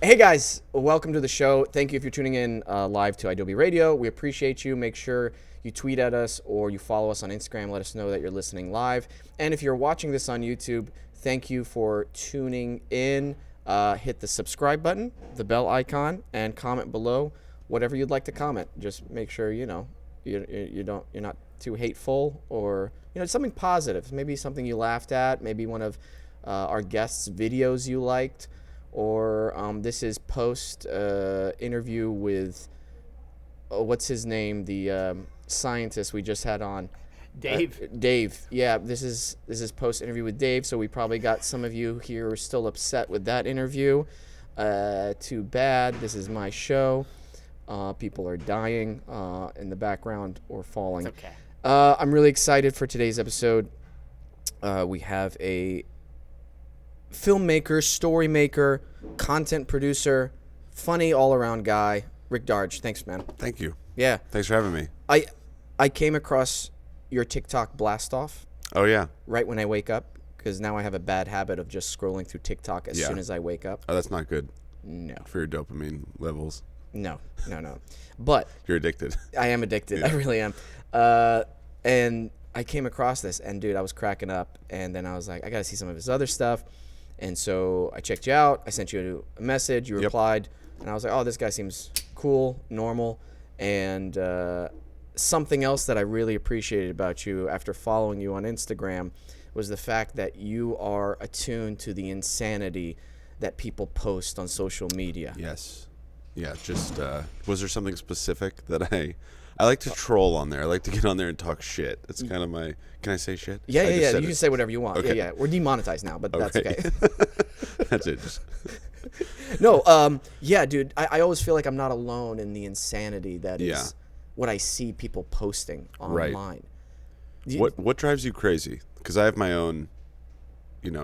Hey guys, welcome to the show. Thank you if you're tuning in live to Adobe Radio. We appreciate you. Make sure you tweet at us or you follow us on Instagram. Let us know that you're listening live. And if you're watching this on YouTube, thank you for tuning in. Hit the subscribe button, the bell icon, and comment below whatever you'd like to comment. Just make sure you're not too hateful, or something positive. Maybe something you laughed at. Maybe one of our guests' videos you liked. Or this is post interview with what's his name, the scientist we just had on, Dave. Dave. Yeah, this is post interview with Dave. So we probably got some of you here who are still upset with that interview. Too bad. This is my show. People are dying in the background or falling. It's okay. I'm really excited for today's episode. We have a filmmaker, story maker, content producer, funny all-around guy, Rick Darge. Thanks, man. Thank you. Yeah. Thanks for having me. I came across your TikTok blast off Oh, yeah. right when I wake up, because now I have a bad habit of just scrolling through TikTok as Yeah. soon as I wake up. Oh, that's not good No. for your dopamine levels. No. But You're addicted. I am addicted. Yeah. I really am. And I came across this, and dude, I was cracking up. And then I was like, I got to see some of his other stuff. And so I checked you out. I sent you a message. You Yep. replied. And I was like, oh, this guy seems cool, normal. And something else that I really appreciated about you after following you on Instagram was the fact that you are attuned to the insanity that people post on social media. Yes. Yeah, just, was there something specific that I like to troll on there. I like to get on there and talk shit. It's kind of my, can I say shit? Yeah. I just You said can it. say whatever you want. Okay. Yeah. We're demonetized now, but that's okay. That's it. Just, No, yeah, dude. I always feel like I'm not alone in the insanity that is Yeah. what I see people posting Right. online. what drives you crazy? Because I have my own,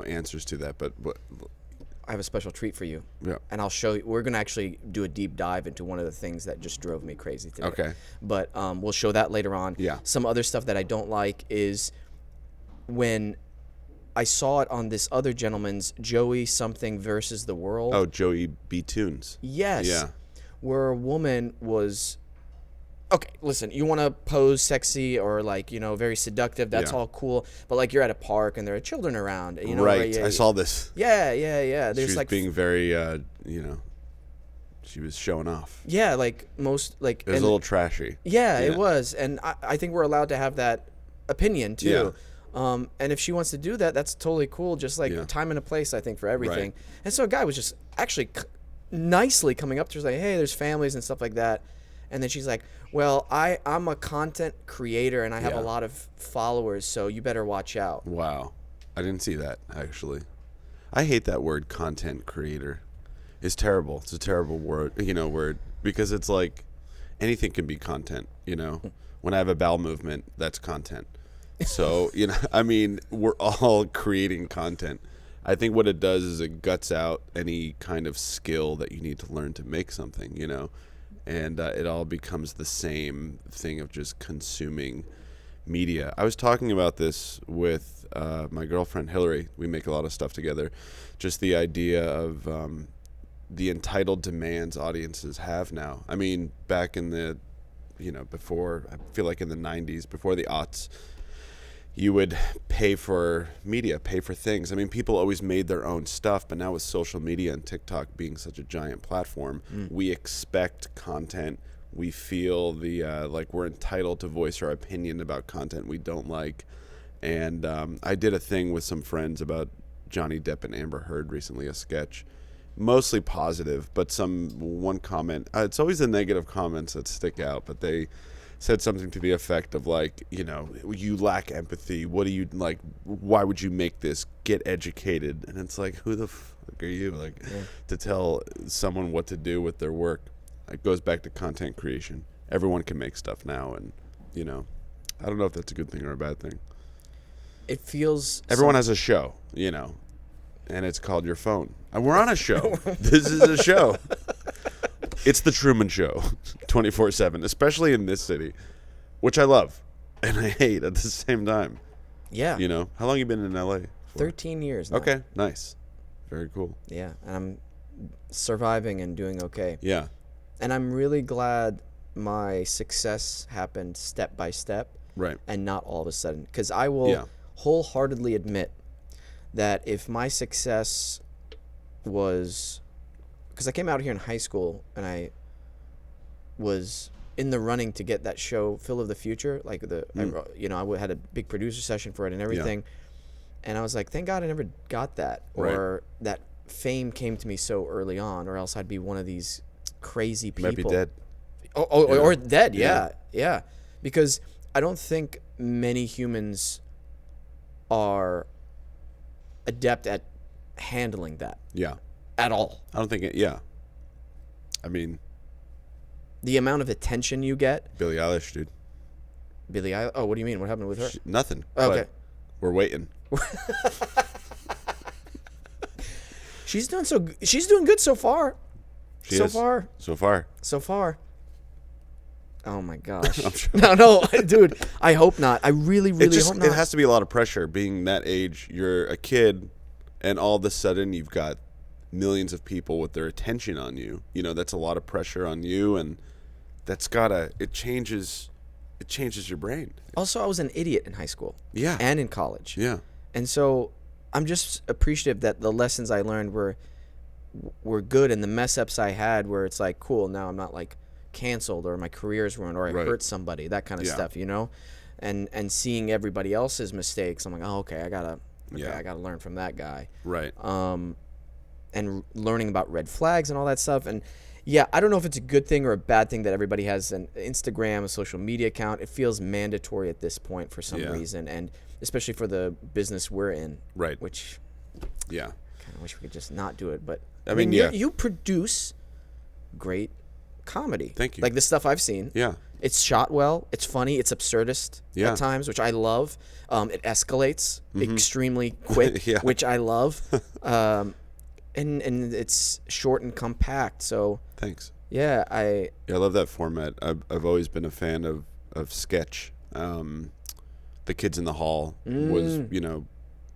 answers to that. But what? I have a special treat for you. Yeah. And I'll show you. We're going to actually do a deep dive into one of the things that just drove me crazy today. Okay. But we'll show that later on. Yeah. Some other stuff that I don't like is when I saw it on this other gentleman's Joey something versus the world. Oh, Joey B. Tunes. Yes. Yeah. Where a woman was, okay, listen, you want to pose sexy or very seductive, that's Yeah. all cool. But you're at a park and there are children around, Right. Yeah, I saw this. Yeah. She There's was being very, she was showing off. yeah, It was a little trashy. yeah, Yeah. it was. And I think we're allowed to have that opinion too. And if she wants to do that, that's totally cool. Just Yeah. time and a place, I think, for everything. Right. And so a guy was just actually nicely coming up to her, like, hey, there's families and stuff like that. And then she's like, well, I'm a content creator and I have Yeah. a lot of followers, so you better watch out. Wow. I didn't see that, actually. I hate that word, content creator. It's terrible. It's a terrible word, because it's like anything can be content, When I have a bowel movement, that's content. So, we're all creating content. I think what it does is it guts out any kind of skill that you need to learn to make something, and it all becomes the same thing of just consuming media. I was talking about this with my girlfriend Hillary. We make a lot of stuff together. Just the idea of the entitled demands audiences have now. I mean, back in the, before, I feel like in the 90s, before the aughts, you would pay for media, pay for things. I mean, people always made their own stuff, but now with social media and TikTok being such a giant platform, we expect content. We feel like we're entitled to voice our opinion about content we don't like. And I did a thing with some friends about Johnny Depp and Amber Heard recently, a sketch. Mostly positive, but one comment. It's always the negative comments that stick out, but they said something to the effect of you lack empathy. What do you like? Why would you make this? Get educated. And it's like, who the fuck are you to tell someone what to do with their work? It goes back to content creation. Everyone can make stuff now, and I don't know if that's a good thing or a bad thing. It feels Everyone has a show, and it's called your phone. And we're on a show. This is a show. It's the Truman Show, 24/7, especially in this city, which I love and I hate at the same time. Yeah. How long you been in LA? 13 years now. Okay, nice. Very cool. Yeah, and I'm surviving and doing okay. Yeah. And I'm really glad my success happened step by step Right. and not all of a sudden. Because I will wholeheartedly admit that if my success was... Because I came out here in high school and I was in the running to get that show, Phil of the Future. Like, I had a big producer session for it and everything. Yeah. And I was like, thank God I never got that. Or that fame came to me so early on, or else I'd be one of these crazy people. Might be dead. Or dead, yeah. Because I don't think many humans are adept at handling that. Yeah. At all. I don't think I mean, the amount of attention you get. Billie Eilish, dude. Billie Eilish? Oh, what do you mean? What happened with her? Nothing. Oh, okay. We're waiting. She's doing good so far. So far. Oh my gosh. I'm sure. No, dude. I hope not. I really hope not. It has to be a lot of pressure being that age. You're a kid, and all of a sudden you've got millions of people with their attention on you. You know, that's a lot of pressure on you, and it changes your brain. Also, I was an idiot in high school. Yeah. And in college. Yeah. And so I'm just appreciative that the lessons I learned were good, and the mess ups I had where it's like, cool, now I'm not like canceled or my career's ruined or I hurt somebody, that kind of stuff, you know? And seeing everybody else's mistakes, I'm like, oh, okay, I gotta learn from that guy. Right. And learning about red flags and all that stuff. And yeah, I don't know if it's a good thing or a bad thing that everybody has an Instagram, a social media account. It feels mandatory at this point for some reason, and especially for the business we're in. Right. Which, I kind of wish we could just not do it. But I mean, you produce great comedy. Thank you. Like the stuff I've seen. Yeah. It's shot well. It's funny. It's absurdist at times, which I love. It escalates extremely quick, which I love. And it's short and compact. So thanks. Yeah, I love that format. I've always been a fan of sketch. The Kids in the Hall was,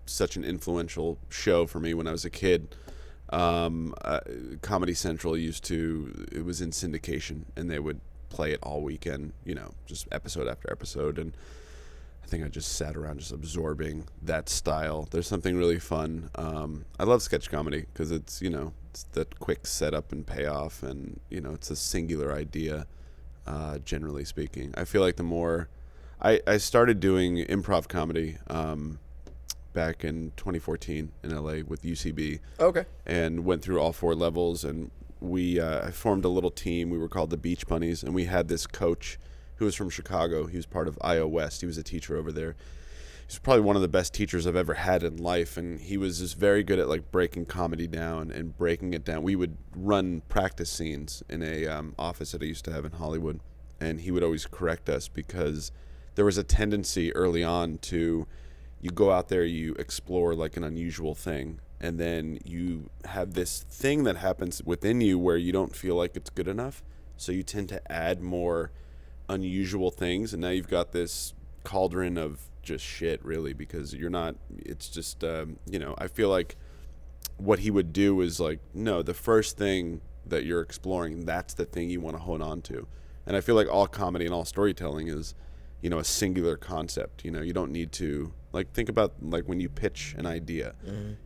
such an influential show for me when I was a kid. Comedy Central it was in syndication, and they would play it all weekend, just episode after episode. And I think I just sat around just absorbing that style. There's something really fun. I love sketch comedy because it's that quick setup and payoff, and, it's a singular idea, generally speaking. I feel like the more I started doing improv comedy back in 2014 in LA with UCB. Okay. And went through all 4 levels, and I formed a little team. We were called the Beach Bunnies, and we had this coach who was from Chicago. He was part of IO West. He was a teacher over there. He's probably one of the best teachers I've ever had in life, and he was just very good at like breaking comedy down and breaking it down. We would run practice scenes in a office that I used to have in Hollywood, and he would always correct us because there was a tendency early on to you go out there, you explore like an unusual thing, and then you have this thing that happens within you where you don't feel like it's good enough, so you tend to add more unusual things, and now you've got this cauldron of just shit, really, because it's just I feel like what he would do is like, no, the first thing that you're exploring, that's the thing you want to hold on to. And I feel like all comedy and all storytelling is a singular concept. You don't need to think about like when you pitch an idea.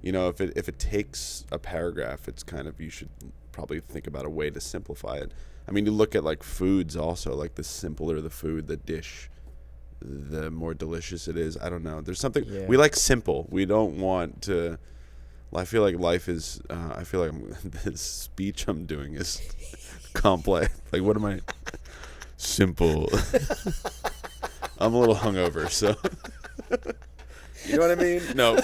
If it takes a paragraph, it's kind of, you should probably think about a way to simplify it. I mean, you look at like foods also, like the simpler the food, the dish, the more delicious it is. I don't know. There's something we like simple. We don't want to. I feel like life is. I feel like this speech I'm doing is complex. Like, what am I? Simple. I'm a little hungover, so. You know what I mean? No.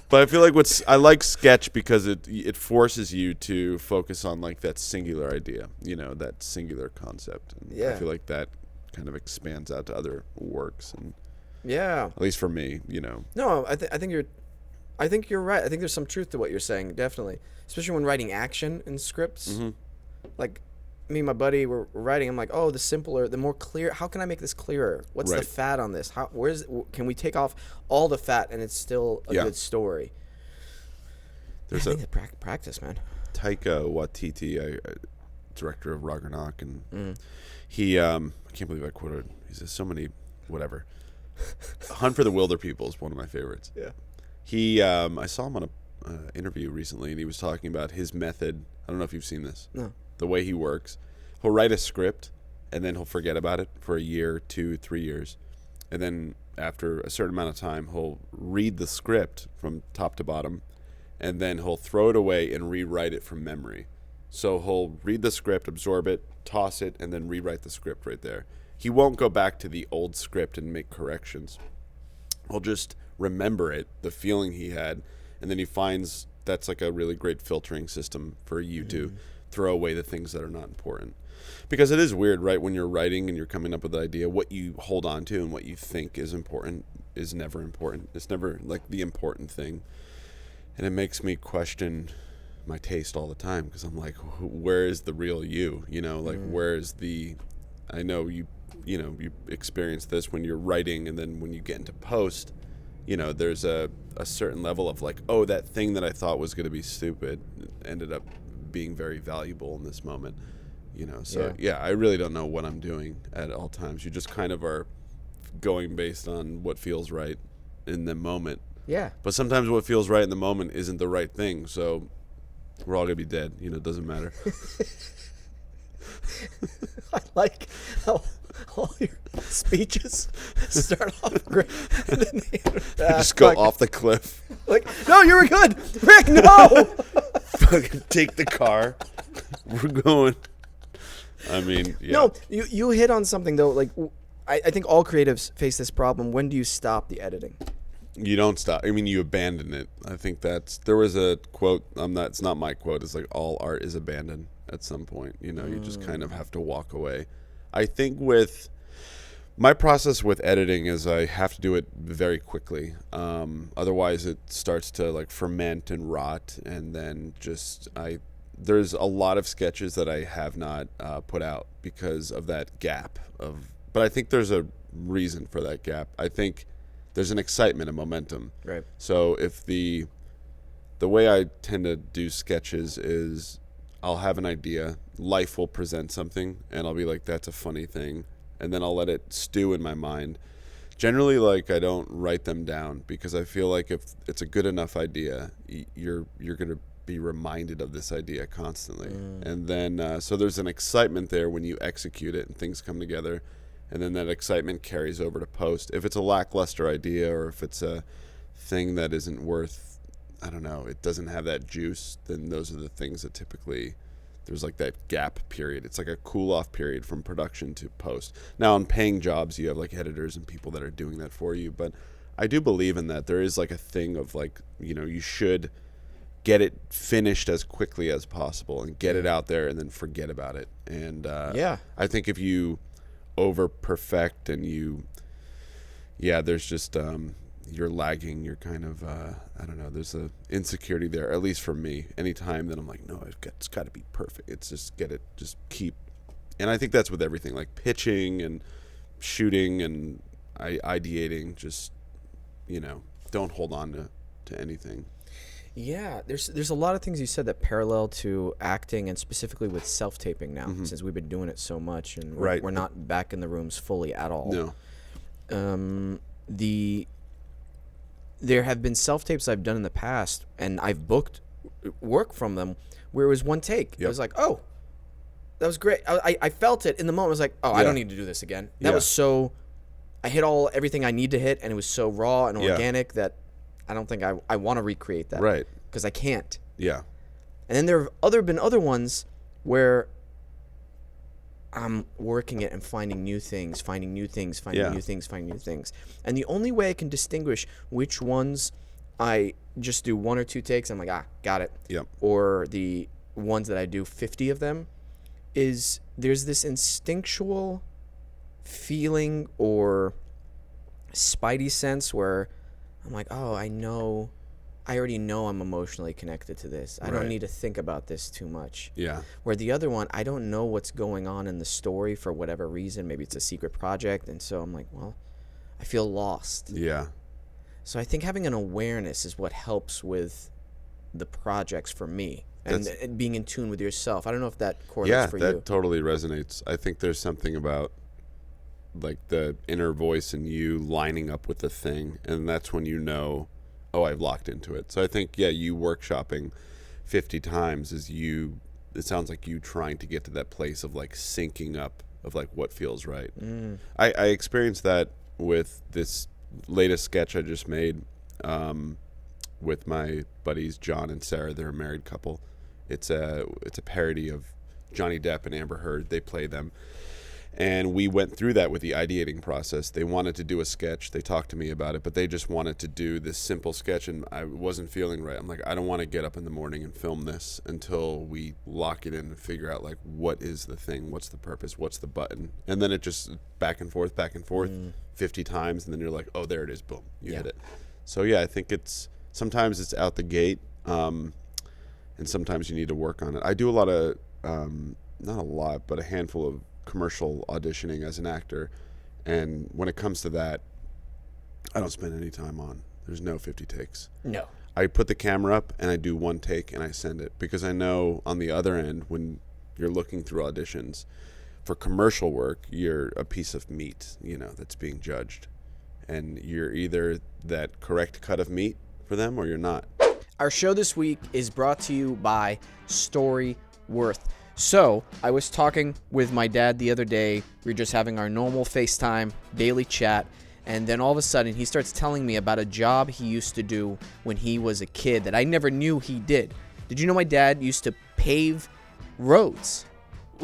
But I feel like I like sketch because it forces you to focus on like that singular idea, that singular concept. And I feel like that kind of expands out to other works, and at least for me, No, I think you're right. I think there's some truth to what you're saying, definitely, especially when writing action in scripts. Like me and my buddy were writing. I'm like, oh, the more clear. How can I make this clearer? What's the fat on this? Can we take off all the fat and it's still a good story? I think practice, man. Taika Waititi, director of Ragnarok, and he I can't believe I quoted. He says so many whatever. Hunt for the Wilder People is one of my favorites. Yeah. He I saw him on a interview recently, and he was talking about his method. I don't know if you've seen this. No. The way he works, he'll write a script, and then he'll forget about it for a year, 2, 3 years, and then after a certain amount of time, he'll read the script from top to bottom, and then he'll throw it away and rewrite it from memory. So he'll read the script, absorb it, toss it, and then rewrite the script right there. He won't go back to the old script and make corrections. He'll just remember it, the feeling he had, and then he finds that's like a really great filtering system for you to throw away the things that are not important. Because it is weird, right? When you're writing and you're coming up with an idea, what you hold on to and what you think is important is never important. It's never like the important thing. And it makes me question my taste all the time, because I'm like, where is the real you? You know, like where is the, I know you experience this when you're writing, and then when you get into post, you know, there's a certain level of like, oh, that thing that I thought was going to be stupid ended up being very valuable in this moment, you know. So yeah, I really don't know what I'm doing at all times. You just kind of are going based on what feels right in the moment. Yeah. But sometimes what feels right in the moment isn't the right thing, so we're all going to be dead. You know, it doesn't matter. I like how all your speeches start off great, and then they Just go off the cliff. Like, no, you were good, Rick. No. Fucking take the car. We're going. I mean, yeah. No, you hit on something though. Like, I think all creatives face this problem. When do you stop the editing? You don't stop. I mean, you abandon it. I think there was a quote. It's not my quote. It's like all art is abandoned at some point. You know, you just kind of have to walk away. I think with my process with editing is I have to do it very quickly. Otherwise, it starts to like ferment and rot, and then there's a lot of sketches that I have not put out because of that gap of. But I think there's a reason for that gap. I think there's an excitement and momentum. Right. So if the way I tend to do sketches is I'll have an idea, life will present something, and I'll be like, that's a funny thing, and then I'll let it stew in my mind. Generally, like, I don't write them down, because I feel like if it's a good enough idea, you're going to be reminded of this idea constantly. And then so there's an excitement there when you execute it and things come together. And then that excitement carries over to post. If it's a lackluster idea, or if it's a thing that isn't worth, I don't know, it doesn't have that juice, then those are the things that typically, there's like that gap period. It's like a cool off period from production to post. Now on paying jobs, you have like editors and people that are doing that for you. But I do believe in that. There is like a thing of like, you know, you should get it finished as quickly as possible and get it out there and then forget about it. And I think if you over perfect and there's just you're lagging, you're kind of I don't know, there's a insecurity there, at least for me. Anytime that I'm like, no, it's got to be perfect, it's just keep. And I think that's with everything, like pitching and shooting and ideating. Just, you know, don't hold on to anything. Yeah, there's a lot of things you said that parallel to acting, and specifically with self-taping now, since we've been doing it so much, and we're not back in the rooms fully at all. No. There have been self-tapes I've done in the past, and I've booked work from them where it was one take. It was like, oh, that was great. I felt it in the moment. I was like, oh, I don't need to do this again. That was so, I hit everything I need to hit, and it was so raw and organic that I don't think I want to recreate that. Right. Because I can't. Yeah. And then there have been other ones where I'm working it and finding new things. And the only way I can distinguish which ones I just do 1 or 2 takes, I'm like, got it. Yep. Or the ones that I do 50 of them, is there's this instinctual feeling or spidey sense where I'm like, oh, I already know I'm emotionally connected to this. I don't need to think about this too much. Yeah. Where the other one, I don't know what's going on in the story for whatever reason. Maybe it's a secret project. And so I'm like, well, I feel lost. Yeah. So I think having an awareness is what helps with the projects for me. and being in tune with yourself. I don't know if that correlates for you. Yeah, that totally resonates. I think there's something about like the inner voice in you lining up with the thing, and that's when you know, oh, I've locked into it. So I think, yeah, you workshopping 50 times is you. It sounds like you trying to get to that place of like syncing up of like what feels right. I experienced that with this latest sketch I just made with my buddies John and Sarah. They're a married couple. It's a parody of Johnny Depp and Amber Heard. They play them. And we went through that with the ideating process. They wanted to do a sketch. They talked to me about it, but they just wanted to do this simple sketch, and I wasn't feeling right. I'm like, I don't want to get up in the morning and film this until we lock it in and figure out, like, what is the thing? What's the purpose? What's the button? And then it just back and forth, 50 times, and then you're like, oh, there it is. Boom. You hit it. So, yeah, I think sometimes it's out the gate, and sometimes you need to work on it. I do a lot of, not a lot, but a handful of commercial auditioning as an actor, and when it comes to that, I don't spend any time on. There's no 50 takes. No. I put the camera up and I do one take and I send it, because I know on the other end, when you're looking through auditions for commercial work, you're a piece of meat, that's being judged, and you're either that correct cut of meat for them or you're not. Our show this week is brought to you by Storyworth. So, I was talking with my dad the other day. We were just having our normal FaceTime daily chat, and then all of a sudden he starts telling me about a job he used to do when he was a kid that I never knew he did. Did you know my dad used to pave roads?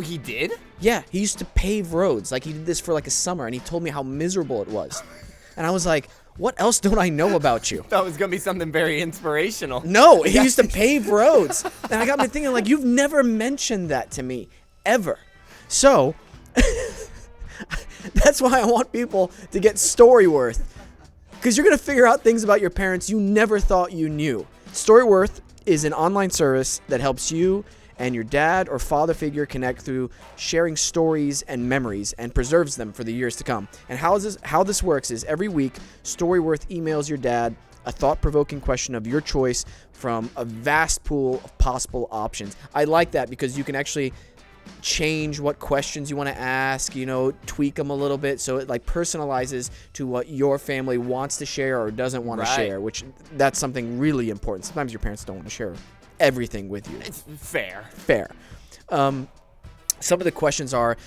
He did? Yeah, he used to pave roads. Like, he did this for like a summer, and he told me how miserable it was. And I was like, what else don't I know about you? That was going to be something very inspirational. No, he used to pave roads. And I got me thinking, like, you've never mentioned that to me, ever. So, that's why I want people to get Storyworth. Because you're going to figure out things about your parents you never thought you knew. Storyworth is an online service that helps you and your dad or father figure connect through sharing stories and memories, and preserves them for the years to come. And how this works is every week, Storyworth emails your dad a thought-provoking question of your choice from a vast pool of possible options. I like that because you can actually change what questions you want to ask, tweak them a little bit, so it like personalizes to what your family wants to share or doesn't want to share, which that's something really important. Sometimes your parents don't want to share everything with you. It's fair. Some of the questions are,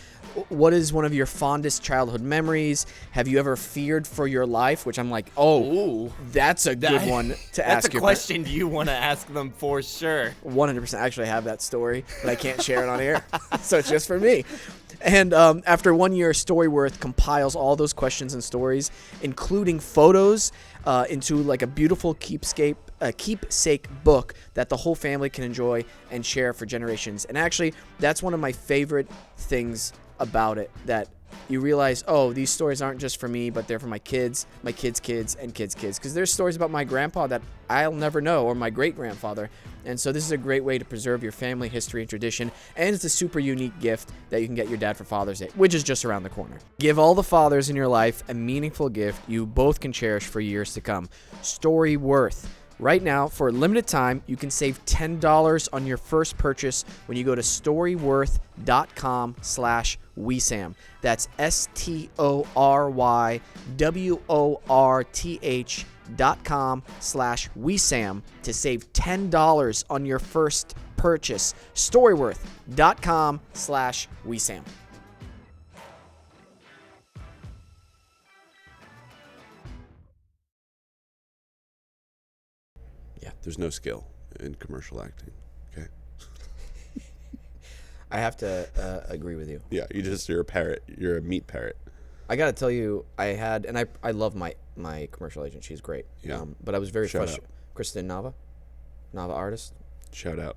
what is one of your fondest childhood memories? Have you ever feared for your life? Which I'm like, that's a good one to ask. That's a question you want to ask them for sure. 100%. Actually, I have that story, but I can't share it on air, so it's just for me. And after 1 year, Storyworth compiles all those questions and stories, including photos, into like a beautiful keepsake book that the whole family can enjoy and share for generations. And actually, that's one of my favorite things about it, that you realize, these stories aren't just for me, but they're for my kids, and kids' kids. Because there's stories about my grandpa that I'll never know, or my great-grandfather. And so this is a great way to preserve your family history and tradition. And it's a super unique gift that you can get your dad for Father's Day, which is just around the corner. Give all the fathers in your life a meaningful gift you both can cherish for years to come. Storyworth. Right now, for a limited time, you can save $10 on your first purchase when you go to storyworth.com/Wesam. That's STORYWORTH.com/Wesam to save $10 on your first purchase. Storyworth.com/Wesam. There's no skill in commercial acting. Okay. I have to agree with you. Yeah, you're a parrot. You're a meat parrot. I gotta tell you, I love my commercial agent. She's great. Yeah. But I was very Shout frustrated. Kristen Nava artist. Shout out.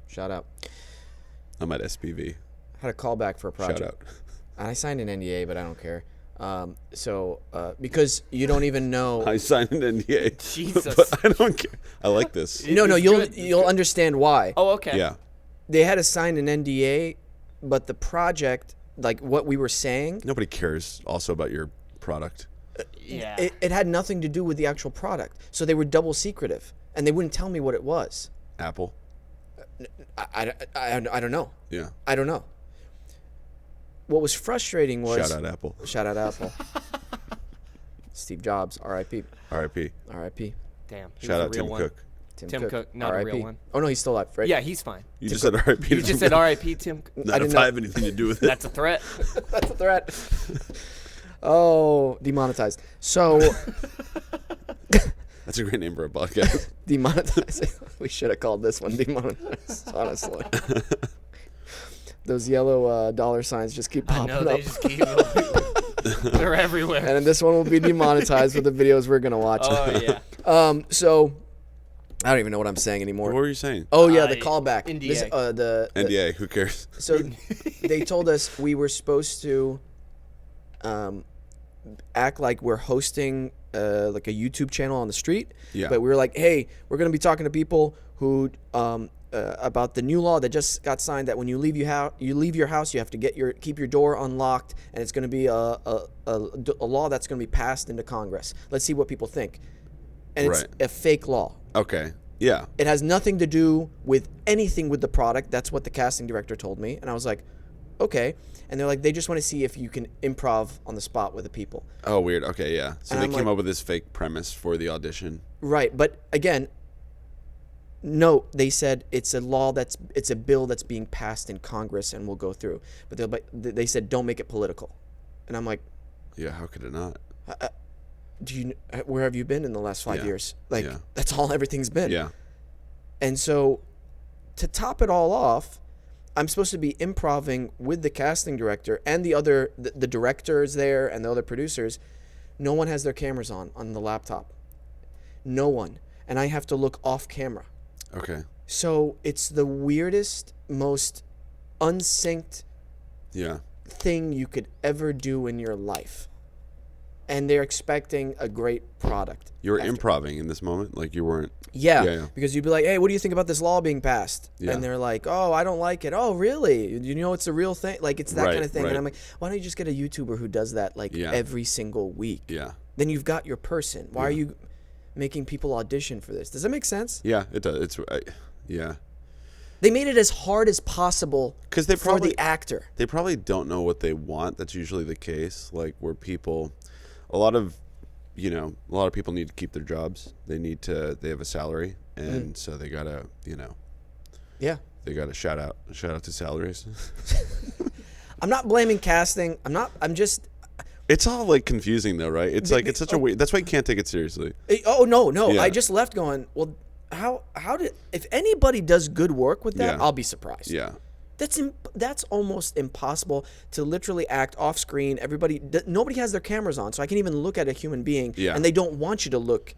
I'm at SPV. Had a call back for a project. Shout out. And I signed an NDA, but I don't care. Because you don't even know. I signed an NDA. Jesus. But I don't care. I like this. No, you'll understand why. Oh, okay. Yeah. They had to sign an NDA, but the project, like what we were saying, Nobody cares also about your product. Yeah. it had nothing to do with the actual product. So they were double secretive, and they wouldn't tell me what it was. Apple. I don't know. Yeah. I don't know. What was frustrating was Shout out Apple. Shout out Apple. Steve Jobs, R.I.P. R.I.P. R.I.P. Damn. he Shout was out a real Tim one. Cook. Tim Cook, not a R.I.P. real one. Oh no, he's still alive, right? Yeah, he's fine. You just said R.I.P. You just said R.I.P. Tim. Not I if didn't I know. have anything to do with it. That's a threat. That's a threat. Oh, demonetized. So That's a great name for a podcast. demonetized. We should have called this one demonetized. Honestly, those yellow dollar signs just keep I popping know up. they just keep. They're everywhere. And then this one will be demonetized with the videos we're gonna watch. Oh yeah. So I don't even know what I'm saying anymore. What were you saying? Oh yeah, the Uh, callback. NDA. This, the NDA. Who cares? So they told us we were supposed to act like we're hosting like a YouTube channel on the street. Yeah. But we were like, hey, we're going to be talking to people who about the new law that just got signed that when you leave your house, you have to keep your door unlocked, and it's going to be a law that's going to be passed into Congress. Let's see what people think. And it's Right. a fake law. Okay. Yeah. It has nothing to do with anything with the product. That's what the casting director told me. And I was like, okay. And they're like, they just want to see if you can improv on the spot with the people. Oh, weird. Okay, yeah. So And they I'm came like- up with this fake premise for the audition. Right. But again, no, they said it's a bill that's being passed in Congress and will go through. But they said, don't make it political. And I'm like, Yeah, how could it not? where have you been in the last 5 Yeah. years? Like, Yeah. that's all everything's been. Yeah. And so to top it all off, I'm supposed to be improving with the casting director and the directors there and the other producers. No one has their cameras on the laptop. No one. And I have to look off camera. Okay. So it's the weirdest, most unsynced Yeah. thing you could ever do in your life. And they're expecting a great product. You were after. improving in this moment? Like you weren't... Yeah, Yeah. because you'd be like, hey, what do you think about this law being passed? Yeah. And they're like, oh, I don't like it. Oh, really? You know it's a real thing? Like, it's that Right, kind of thing. right. And I'm like, why don't you just get a YouTuber who does that, like, Yeah. every single week? Yeah. Then you've got your person. Why are you making people audition for this? Does that make sense? Yeah, it does. It's... yeah. They made it as hard as possible 'Cause they for probably- the actor. They probably don't know what they want. That's usually the case. Like where people... A lot of people need to keep their jobs. They have a salary. And so they gotta, Yeah. they gotta shout out to salaries. I'm not blaming casting. I'm just... It's all like confusing though, right? It's like, it's such a weird, that's why you can't take it seriously. Oh, no. Yeah. I just left going, well, how did... If anybody does good work with that, Yeah. I'll be surprised. Yeah. That's almost impossible to literally act off screen. Nobody has their cameras on, so I can even look at a human being, Yeah. and they don't want you to look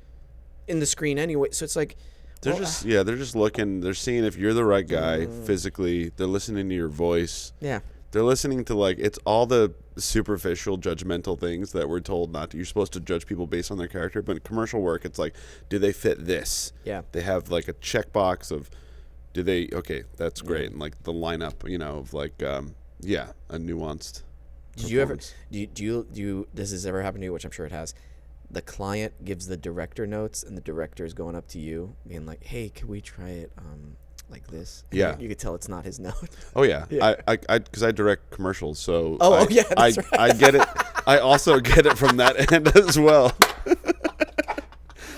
in the screen anyway. So it's like, They're just looking, they're seeing if you're the right guy physically. They're listening to your voice. yeah, They're listening to it's all the superficial judgmental things that we're told not to. You're supposed to judge people based on their character, but in commercial work, it's like, do they fit this? Yeah. They have like a checkbox of, do they? Okay, that's great, and like the lineup, of like, a nuanced. Did you ever? performance. Do you? This has ever happened to you? Which I'm sure it has. The client gives the director notes, and the director is going up to you, being like, "Hey, can we try it like this?" And Yeah. you could tell it's not his note. Oh yeah, Yeah. because I direct commercials, so yeah, that's right. I get it. I also get it from that end as well.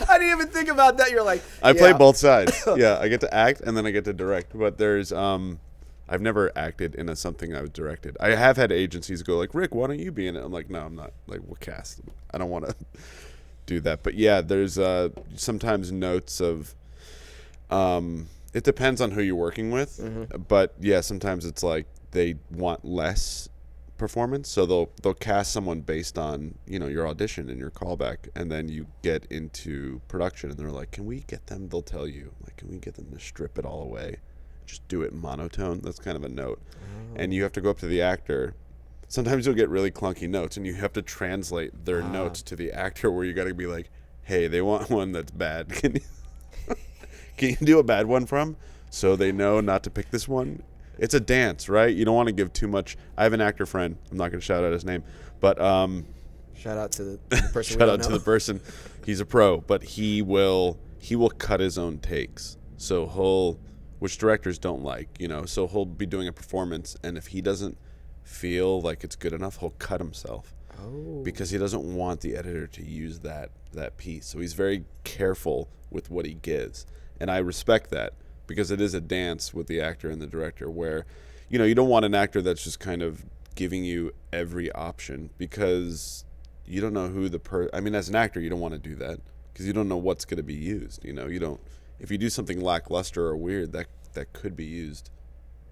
I didn't even think about that. You're like, I play both sides. Yeah, I get to act and then I get to direct. But there's I've never acted in something I've directed. I have had agencies go like, Rick, why don't you be in it? I'm like, no, I'm not. Like, we'll cast. I don't want to do that. But yeah, there's sometimes notes of it depends on who you're working with. But yeah, sometimes it's like they want less performance, so they'll cast someone based on your audition and your callback, and then you get into production and they're like, can we get them, they'll tell you, like, can we get them to strip it all away, just do it monotone? That's kind of a note. And you have to go up to the actor. Sometimes you'll get really clunky notes and you have to translate their notes to the actor, where you got to be like, hey, they want one that's bad, can you do a bad one from, so they know not to pick this one? It's a dance, right? You don't want to give too much. I have an actor friend. I'm not going to shout out his name, but shout out to the person. shout out to the person. He's a pro, but he will cut his own takes. So which directors don't like, So he'll be doing a performance, and if he doesn't feel like it's good enough, he'll cut himself. Because he doesn't want the editor to use that piece. So he's very careful with what he gives. And I respect that, because it is a dance with the actor and the director where, you don't want an actor that's just kind of giving you every option, because you don't know who as an actor, you don't want to do that, because you don't know what's going to be used. You don't, if you do something lackluster or weird, that could be used,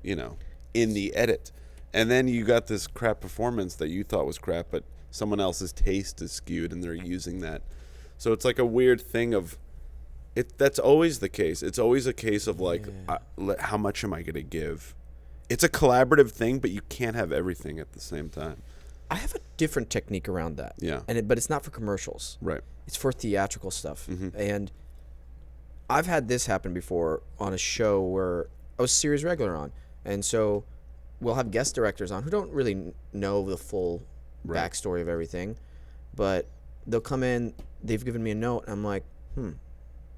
in the edit. And then you got this crap performance that you thought was crap, but someone else's taste is skewed and they're using that. So it's like a weird thing of it. That's always the case. It's always a case of like, how much am I going to give? It's a collaborative thing, but you can't have everything at the same time. I have a different technique around that. Yeah. But it's not for commercials. Right. It's for theatrical stuff. Mm-hmm. And I've had this happen before on a show where I was series regular on. And so we'll have guest directors on who don't really know the full backstory of everything. But they'll come in, they've given me a note, and I'm like,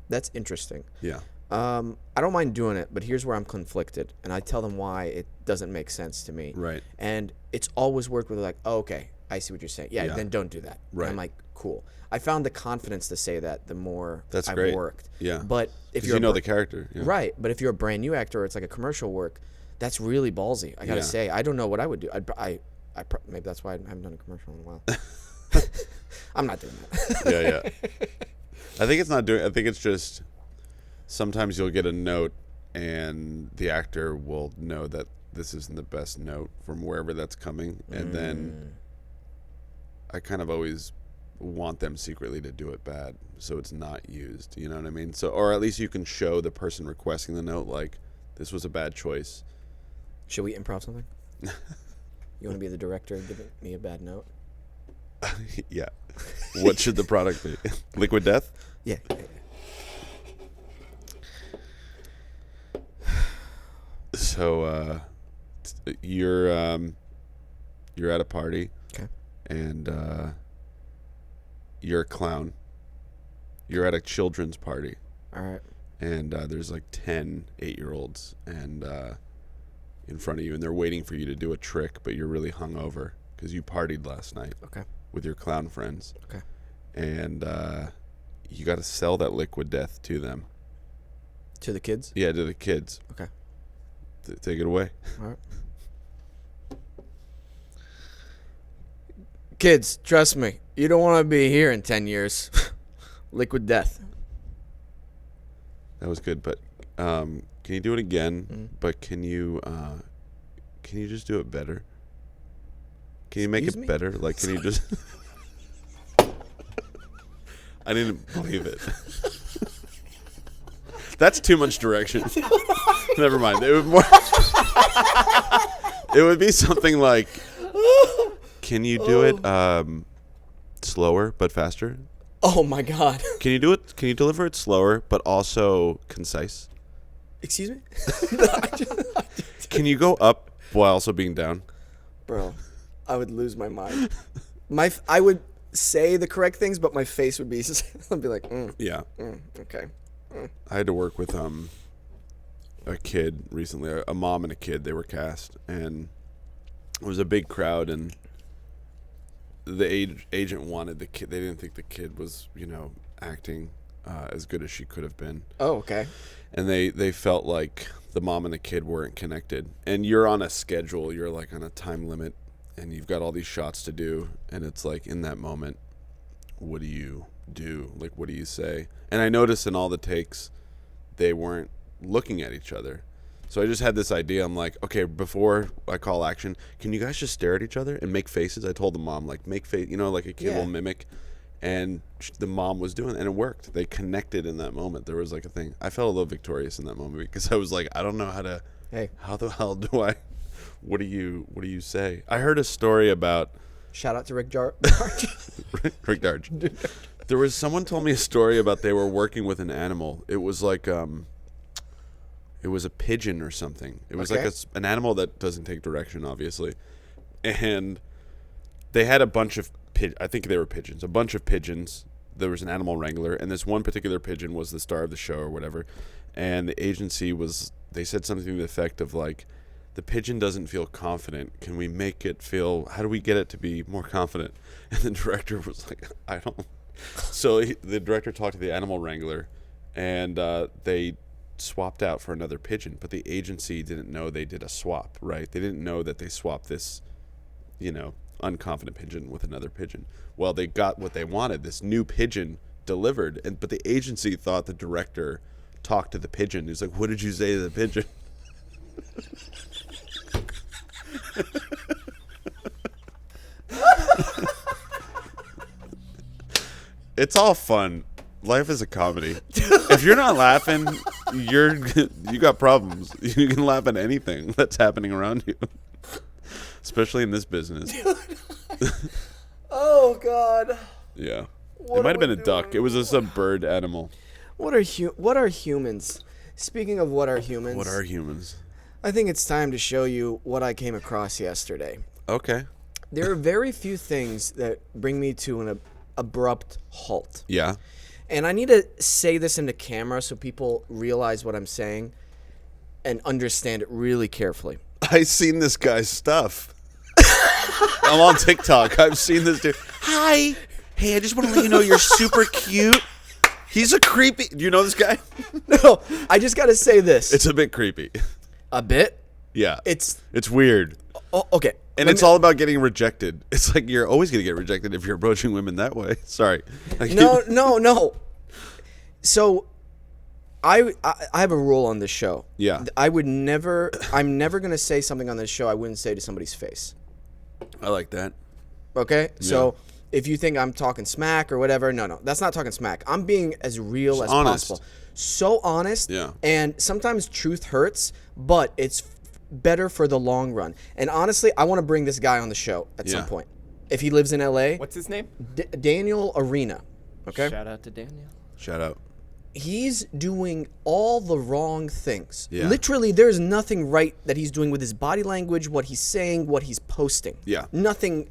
that's interesting. Yeah. I don't mind doing it, but here's where I'm conflicted. And I tell them why it doesn't make sense to me. Right. And it's always worked with like, oh, okay, I see what you're saying. Yeah, then don't do that. Right. And I'm like, cool. I found the confidence to say that the more That's I've great. worked. Yeah. But if you're the character. Yeah. right, but if you're a brand new actor or it's like a commercial work, that's really ballsy. I gotta say, I don't know what I would do. Maybe that's why I haven't done a commercial in a while. I'm not doing that. Yeah. I think it's just sometimes you'll get a note and the actor will know that this isn't the best note from wherever that's coming. And then I kind of always want them secretly to do it bad so it's not used. You know what I mean? So, or at least you can show the person requesting the note, like, this was a bad choice. Should we improv something? You want to be the director giving me a bad note? Yeah. What should the product be? Liquid Death? Yeah. So you're at a party, okay, and you're a clown. You're at a children's party. All right. And there's like 10 8-year-olds and in front of you, and they're waiting for you to do a trick, but you're really hungover because you partied last night. Okay. With your clown friends. Okay. And you got to sell that liquid death to them. To the kids? Yeah, to the kids. Okay. Take it away. All right. Kids, trust me, you don't want to be here in 10 years. Liquid death. That was good, but can you do it again? Mm-hmm. But can you just do it better? Can you make it better? Like, can you just... I didn't believe it. That's too much direction. Never mind. It would more... It would be something like, can you do it slower but faster? Oh my God. Can you do it? Can you deliver it slower but also concise? Excuse me? Can you go up while also being down? Bro, I would lose my mind. I would say the correct things, but my face would be, I'd be like, Yeah. Okay. I had to work with a kid recently, a mom and a kid. They were cast, and it was a big crowd, and the agent wanted the kid. They didn't think the kid was, acting as good as she could have been. Oh, okay. And they felt like the mom and the kid weren't connected. And you're on a schedule. You're like on a time limit, and you've got all these shots to do. And it's like, in that moment, what do you do? Like, what do you say? And I noticed in all the takes, they weren't looking at each other. So I just had this idea. I'm like, okay, before I call action, can you guys just stare at each other and make faces? I told the mom, like, make face, like a kid will mimic. And the mom was doing it, and it worked. They connected in that moment. There was like a thing. I felt a little victorious in that moment because I was like, I don't know how to. Hey, how the hell do I? What do you say? I heard a story about. Shout out to Rick Darge. Rick Darge. There was someone told me a story about they were working with an animal. It was like it was a pigeon or something. It was like an animal that doesn't take direction, obviously, and they had a bunch of. I think they were pigeons. A bunch of pigeons. There was an animal wrangler, and this one particular pigeon was the star of the show or whatever. And the agency was they said something to the effect of like, the pigeon doesn't feel confident. Can we make it feel? How do we get it to be more confident? And the director was like, I don't. So the director talked to the animal wrangler, and they swapped out for another pigeon. But the agency didn't know they did a swap, right? They didn't know that they swapped this, unconfident pigeon with another pigeon. Well, they got what they wanted, this new pigeon delivered, but the agency thought the director talked to the pigeon. He's like, what did you say to the pigeon? It's all fun. Life is a comedy. If you're not laughing, you got problems. You can laugh at anything that's happening around you, especially in this business. Oh God. Yeah. What It might have are been we a duck. It was just a bird animal. What are humans? Speaking of what are humans? What are humans? I think it's time to show you what I came across yesterday. Okay. There are very few things that bring me to an abrupt halt. Yeah. And I need to say this into camera so people realize what I'm saying and understand it really carefully. I've seen this guy's stuff. I'm on TikTok. I've seen this dude. Hi. Hey, I just want to let you know you're super cute. He's a creepy. Do you know this guy? No, I just got to say this. It's a bit creepy. A bit? Yeah. It's weird. oh, okay. And it's all about getting rejected. It's like you're always going to get rejected if you're approaching women that way. Sorry. No. So I have a rule on this show. Yeah. I'm never going to say something on this show I wouldn't say to somebody's face. I like that. Okay? So if you think I'm talking smack or whatever, no, that's not talking smack. I'm being as real as honest. possible. So honest. Yeah. And sometimes truth hurts, but it's better for the long run. And honestly, I want to bring this guy on the show at some point. If he lives in LA. What's his name? Daniel Arena. Okay? Shout out to Daniel. Shout out. He's doing all the wrong things. Yeah. Literally, there's nothing right that he's doing with his body language, what he's saying, what he's posting. Yeah. Nothing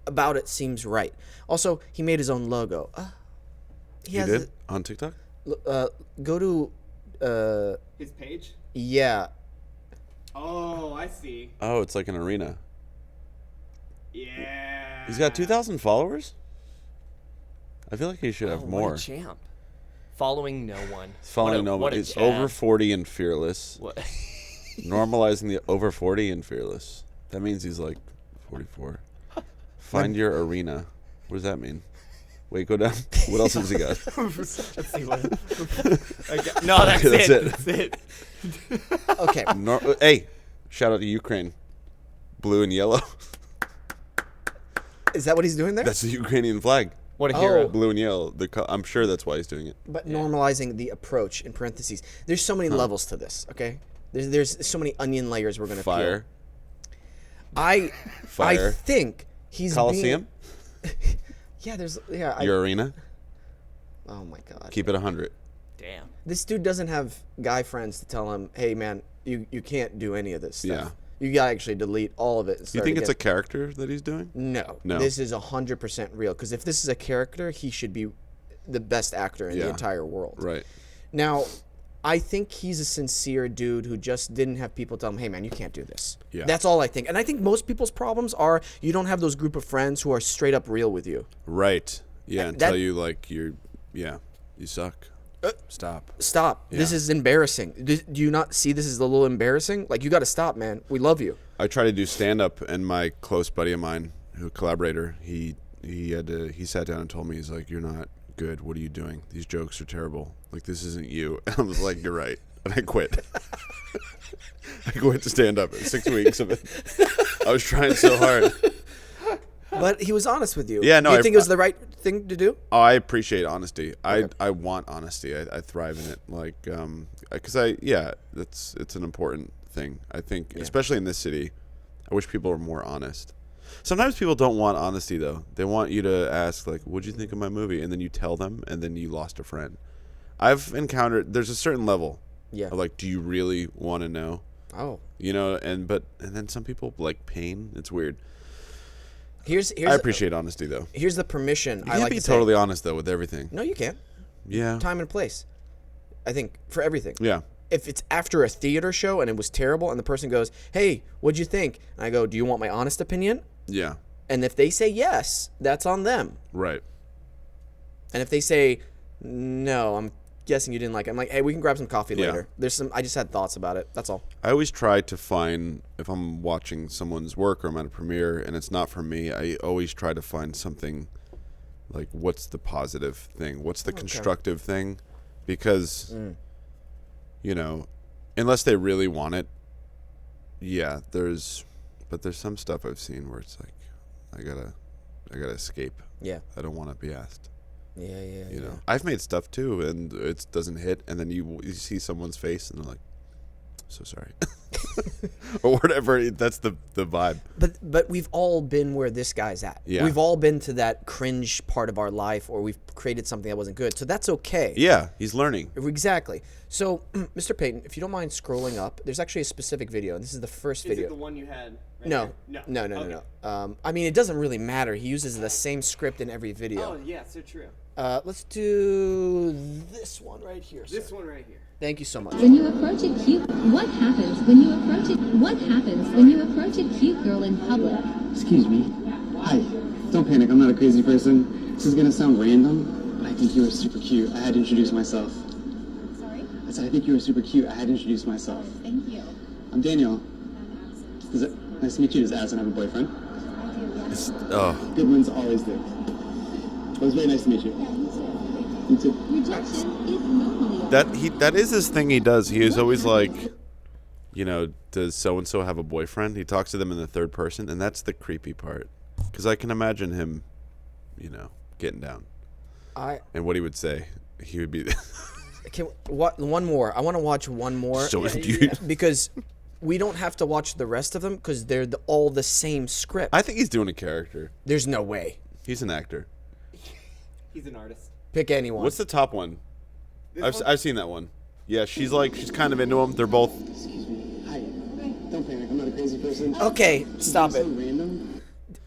about it seems right. Also, he made his own logo. You did? On TikTok? Go to... His page? Yeah. Oh, I see. Oh, it's like an arena. Yeah. He's got 2,000 followers? I feel like he should have more. What a champ. Following no one. Following no one. It's over 40 and fearless. What? Normalizing the over 40 and fearless. That means he's like 44. Find your arena. What does that mean? Wait, go down. What else has he got? Let's see what. Okay. No, that's Okay, it. That's it. Okay. Hey, shout out to Ukraine. Blue and yellow. Is that what he's doing there? That's the Ukrainian flag. What a hero. Blue and yellow. I'm sure that's why he's doing it. But normalizing the approach in parentheses. There's so many levels to this, okay? There's so many onion layers we're going to Fire. I Fire. think he's Coliseum. Your arena. Oh my God. Keep it 100. Damn. This dude doesn't have guy friends to tell him, hey man, you can't do any of this stuff. Yeah. You gotta actually delete all of it. You think it's a character that he's doing? No. No. This is 100% real. Because if this is a character, he should be the best actor in the entire world. Right. Now, I think he's a sincere dude who just didn't have people tell him, hey man, you can't do this. Yeah. That's all I think. And I think most people's problems are you don't have those group of friends who are straight up real with you. Right. Yeah. And that- tell you like you suck. Stop. This is embarrassing. Do you not see this as a little embarrassing? Like, you got to stop, man. We love you. I try to do stand up, and my close buddy of mine, who collaborator, he sat down and told me, he's like, you're not good. What are you doing? These jokes are terrible. Like, this isn't you. And I was like, you're right. And I quit. I quit to stand up. 6 weeks of it. I was trying so hard. But he was honest with you. Yeah, no, You think it was the right thing to do? Oh, I appreciate honesty. I want honesty. I thrive in it. Like, because it's an important thing. I think, especially in this city, I wish people were more honest. Sometimes people don't want honesty though. They want you to ask like, "What'd you think of my movie?" And then you tell them, and then you lost a friend. I've encountered there's a certain level. Yeah. Of like, do you really want to know? Oh. You know, and then some people like pain. It's weird. Here's I appreciate honesty though. Here's the permission You I can't like be to say. totally honest though with everything. No, you can't. Yeah. Time and place. I think for everything. Yeah. if it's after a theater show and it was terrible and the person goes, "Hey, what'd you think?" And I go, "Do you want my honest opinion?" Yeah. And if they say yes, that's on them. Right. And if they say no, I'm guessing you didn't like it. I'm like, "Hey, we can grab some coffee Yeah. later." I just had thoughts about it. That's all. I always try to find, if I'm watching someone's work or I'm at a premiere and it's not for me, I always try to find something like, what's the positive thing? What's the constructive thing? Because, you know, unless they really want it, yeah, there's some stuff I've seen where it's like, I gotta escape. Yeah. I don't want to be asked. Yeah. You know, I've made stuff too, and it doesn't hit, and then you see someone's face, and they're like, "So sorry," or whatever. That's the vibe. But we've all been where this guy's at. Yeah. We've all been to that cringe part of our life, or we've created something that wasn't good. So that's okay. Yeah, he's learning. Exactly. So, Mr. Payton, if you don't mind scrolling up, there's actually a specific video, and this is the first Is video. it the one you had? Right No. here? No. I mean, it doesn't really matter. He uses the same script in every video. Oh yeah, so true. Let's do this one right here. This sir. one right here. Thank you so much. When you approach a cute, what happens when you approach it? What happens when you approach a cute girl in public? Excuse me. Hi. Don't panic. I'm not a crazy person. This is gonna sound random. I think you were super cute. I had to introduce myself. Sorry? I said I think you were super cute. I had to introduce myself. Thank you. I'm Daniel. Nice to meet you. Does Addison have a boyfriend? I do, yes. Oh, Good ones always do. It was very nice to meet you. You too. Rejection is normally that is his thing. He does. He is always like, you know, does so and so have a boyfriend? He talks to them in the third person, and that's the creepy part. Because I can imagine him, you know, getting down. And what he would say, he would be. One more. I want to watch one more. So dude. Because we don't have to watch the rest of them because they're all the same script. I think he's doing a character. There's no way. He's an actor. He's an artist. Pick anyone. What's the top one? This one? I've seen that one. Yeah, she's kind of into him. They're both. Excuse me. Hi. Don't panic. I'm not a crazy person. Okay, stop it. Sound random.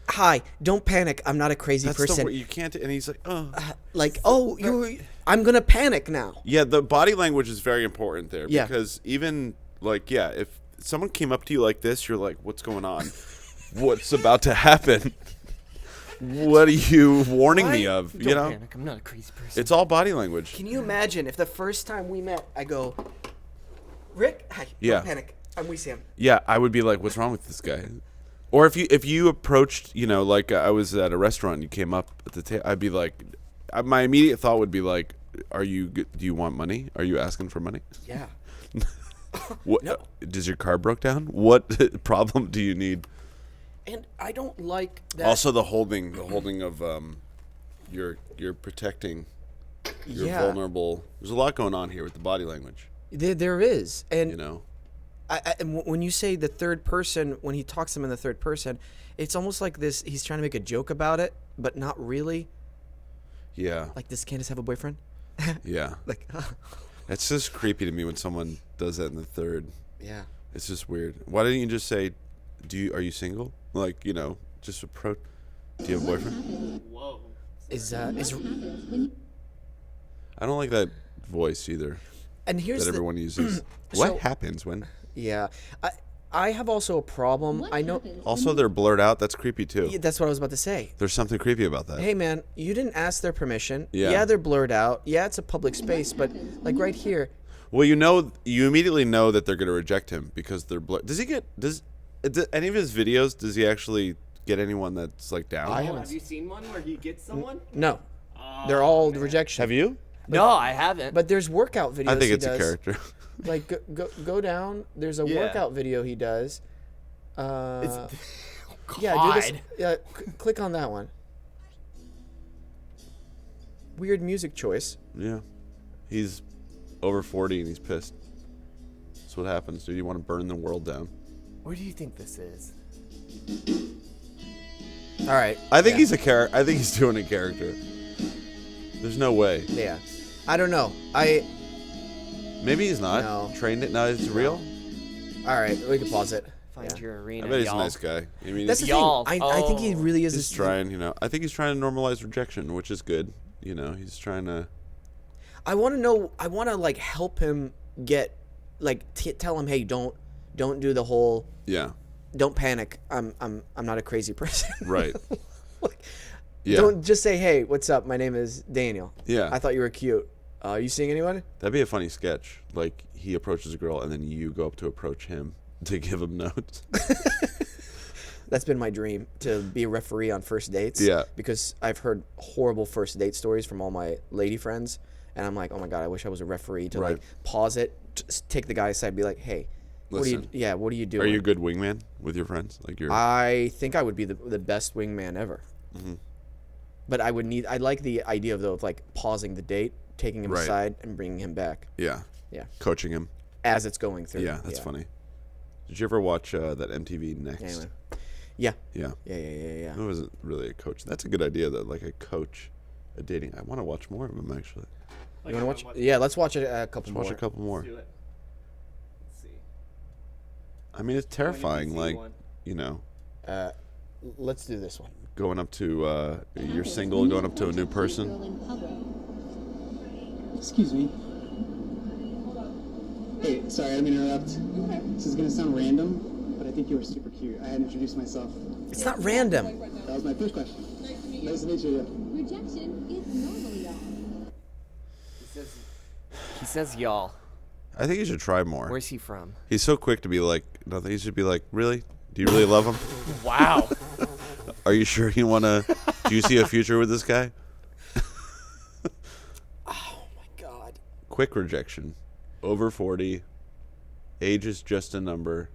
Hi, don't panic. I'm not a crazy That's person. you can't. And he's like, oh. Like, oh, I'm gonna panic now. Yeah, the body language is very important there. Yeah. Because even like, yeah, if someone came up to you like this, you're like, what's going on? What's about to happen? What are you warning me of? Don't You know, panic. I'm not a crazy person. it's all body language. Can you imagine if the first time we met, I go, Rick, hi, Yeah. don't panic. I'm Wesam. Yeah, I would be like, what's wrong with this guy? Or if you approached, you know, like I was at a restaurant and you came up at the table, I'd be like, my immediate thought would be like, do you want money? Are you asking for money? Yeah. What? No. Does your car broke down? What problem do you need? And I don't like that. Also, the holding of you're protecting. You're Yeah. vulnerable. There's a lot going on here with the body language. There is. And You know. when you say the third person, when he talks to him in the third person, it's almost like this. He's trying to make a joke about it, but not really. Yeah. Like, does Candace have a boyfriend? Yeah. Like, It's just creepy to me when someone does that in the third. yeah. It's just weird. Why didn't you just say, are you single? Like, you know, just approach. Do you have a boyfriend? Whoa. Is I don't like that voice either and here's that the everyone uses. So- What happens when? yeah. I have also a problem. I know. Also, they're blurred out. That's creepy too. Yeah, that's what I was about to say. There's something creepy about that. Hey man, you didn't ask their permission. Yeah. They're blurred out. Yeah, it's a public space, but like right here. Well, you immediately know that they're going to reject him because they're blurred. Does any of his videos, does he actually get anyone that's like down? I Oh, haven't have you seen one where he gets someone? No. They're all rejection. Have you? No, I haven't. But there's workout videos I think he it's a does. character. Like go down. There's a Yeah. workout video he does. God. Yeah, do this. Yeah, click on that one. Weird music choice. Yeah. He's over 40 and he's pissed. That's what happens, dude. You want to burn the world down. Where do you think this is? All right. I think yeah. he's a character. I think he's doing a character. There's no way. Yeah. I don't know. Maybe he's not. No. Trained it. No, it's real. All right. We can pause it. Find Yeah. your arena. I bet he's a y'all. nice guy. I mean, That's the Y'all. thing. I think he Oh. really is. he's trying, you know. I think he's trying to normalize rejection, which is good. You know, he's trying to. I want to know. I want to like help him get like tell him, hey, don't do the whole, Yeah. don't panic. I'm not a crazy person. Right. Like, Yeah. don't just say, hey, what's up? My name is Daniel. Yeah. I thought you were cute. Are you seeing anyone? That'd be a funny sketch. Like he approaches a girl and then you go up to approach him to give him notes. That's been my dream, to be a referee on first dates. Yeah. Because I've heard horrible first date stories from all my lady friends, and I'm like, oh my god, I wish I was a referee to Right. like pause it, take the guy aside, and be like, hey, what are Listen. you doing? Are you a good wingman with your friends? Like you're. I think I would be the best wingman ever. Mm-hmm. But I like the idea of like pausing the date, taking him Right. aside, and bringing him back. Yeah. Yeah. Coaching him. As it's going through. Yeah, that's funny. Did you ever watch that MTV Next? Anyway. Yeah. Yeah. Yeah. It wasn't really a coach. That's a good idea, though. Like a coach, a dating. I want to watch more of them, actually. You want to watch? Yeah, let's watch a couple more. Watch a couple more. Let's do it. Let's see. I mean, it's terrifying. see Like, one. you know, Let's do this one. going up to, you're single, going up to a new person. Excuse me. Hey, sorry, I didn't mean to interrupt. This is gonna sound random, but I think you were super cute. I had introduced myself. It's not random. That was my first question. Nice to meet you. Rejection is normal, y'all. He says y'all. I think you should try more. Where's he from? He's so quick to be like, nothing. He should be like, really? Do you really love him? Wow. Are you sure you want to? Do you see a future with this guy? Oh my god. Quick rejection. Over 40. Age is just a number.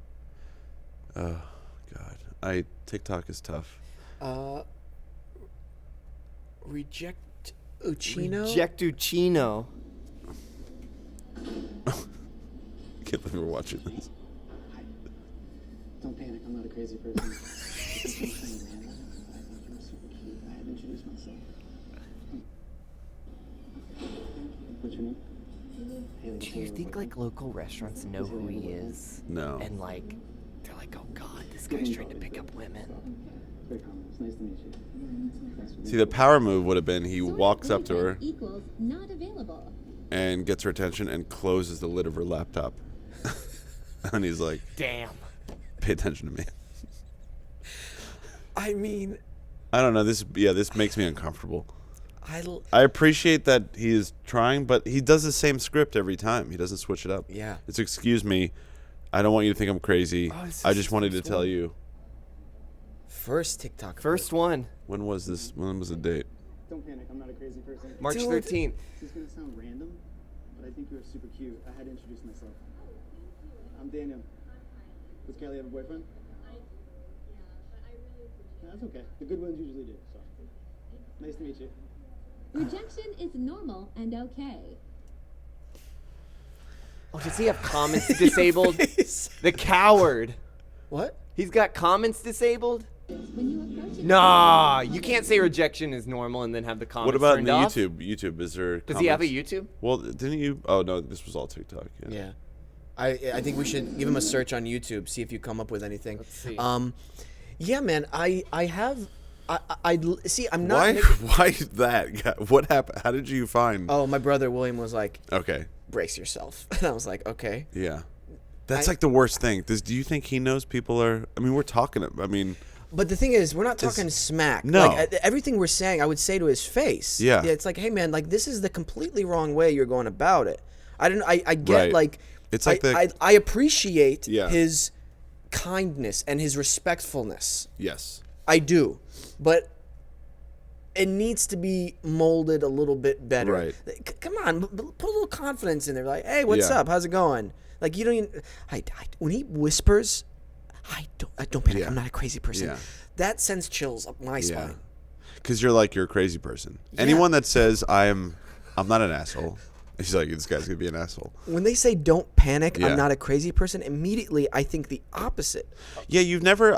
Oh, God. TikTok is tough. Reject Uchino. Rejectuccino. Can't believe we're watching this. Don't panic, I'm not a crazy person. I think you were super cute. I had introduced myself. What's your name? Haley, Do you think like local restaurants know who he is? No. And like, they're like, oh god, this guy's trying to pick up women. Very common. It's nice to meet you. Thanks for See, the power move would have been he walks up to her Equals not available. and gets her attention and closes the lid of her laptop. And he's like, Damn. pay attention to me. I mean, I don't know. This makes me uncomfortable. I I appreciate that he is trying, but he does the same script every time. He doesn't switch it up. Yeah. It's excuse me. I don't want you to think I'm crazy. Oh, it's I just just wanted to first tell one. you. first TikTok. First one, When was this? When was the date? Don't panic, I'm not a crazy person. March Dude. 13th. This is gonna sound random, but I think you were super cute. I had to introduce myself. I'm Daniel. Does Kelly have a boyfriend? No, that's okay. The good ones usually do, so. Nice to meet you. Rejection is normal and okay. Oh, does he have comments disabled? The coward. What? He's got comments disabled? When you approach it, Nah, you can't say rejection is normal and then have the comments What about turned the off. YouTube? YouTube, is there? Does he have a comments? YouTube? Well, didn't you? Oh no, this was all TikTok. Yeah. Yeah. I think we should give him a search on YouTube, see if you come up with anything. Let's see. Yeah, man. I see. I'm not. Why? making- Why that? What happened? How did you find? Oh, my brother William was like, Okay. "Brace yourself," and I was like, "Okay." Yeah. That's I- like the worst thing. Do you think he knows people are? I mean, we're talking. I mean, But the thing is, we're not talking smack. No. Like, everything we're saying, I would say to his face. Yeah. It's like, hey, man, like, this is the completely wrong way you're going about it. I don't. I get Right. like. It's like I appreciate Yeah. his kindness and his respectfulness. yes. I do, but it needs to be molded a little bit better. Right. Come on, put a little confidence in there. Like, hey, what's Yeah. up? How's it going? Like, you don't even. When he whispers, I don't panic. Yeah. I'm not a crazy person. Yeah. That sends chills up my Yeah. spine. Because you're like, you're a crazy person. Anyone that says I'm not an asshole. He's like, this guy's gonna be an asshole. When they say "don't panic," Yeah. I'm not a crazy person. Immediately, I think the opposite. Yeah,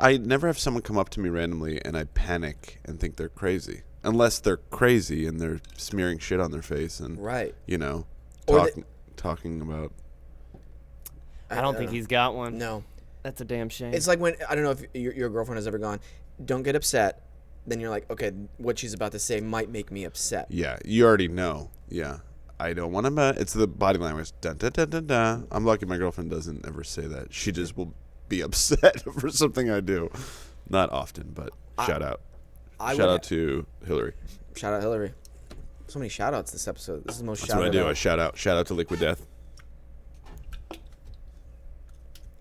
I never have someone come up to me randomly and I panic and think they're crazy. Unless they're crazy and they're smearing shit on their face and Right. you know, Or talking about. I don't think he's got one. No. That's a damn shame. It's like when I don't know if your girlfriend has ever gone. Don't get upset. Then you're like, okay, what she's about to say might make me upset. Yeah, you already know. Yeah, I don't want to. It's the body language. Dun, dun, dun, dun, dun. I'm lucky my girlfriend doesn't ever say that. She just will be upset for something I do. Not often, but shout out. Shout out to Hillary. Shout out Hillary. So many shout outs this episode. This is the most That's shout what I out. do. I shout out. Shout out to Liquid Death.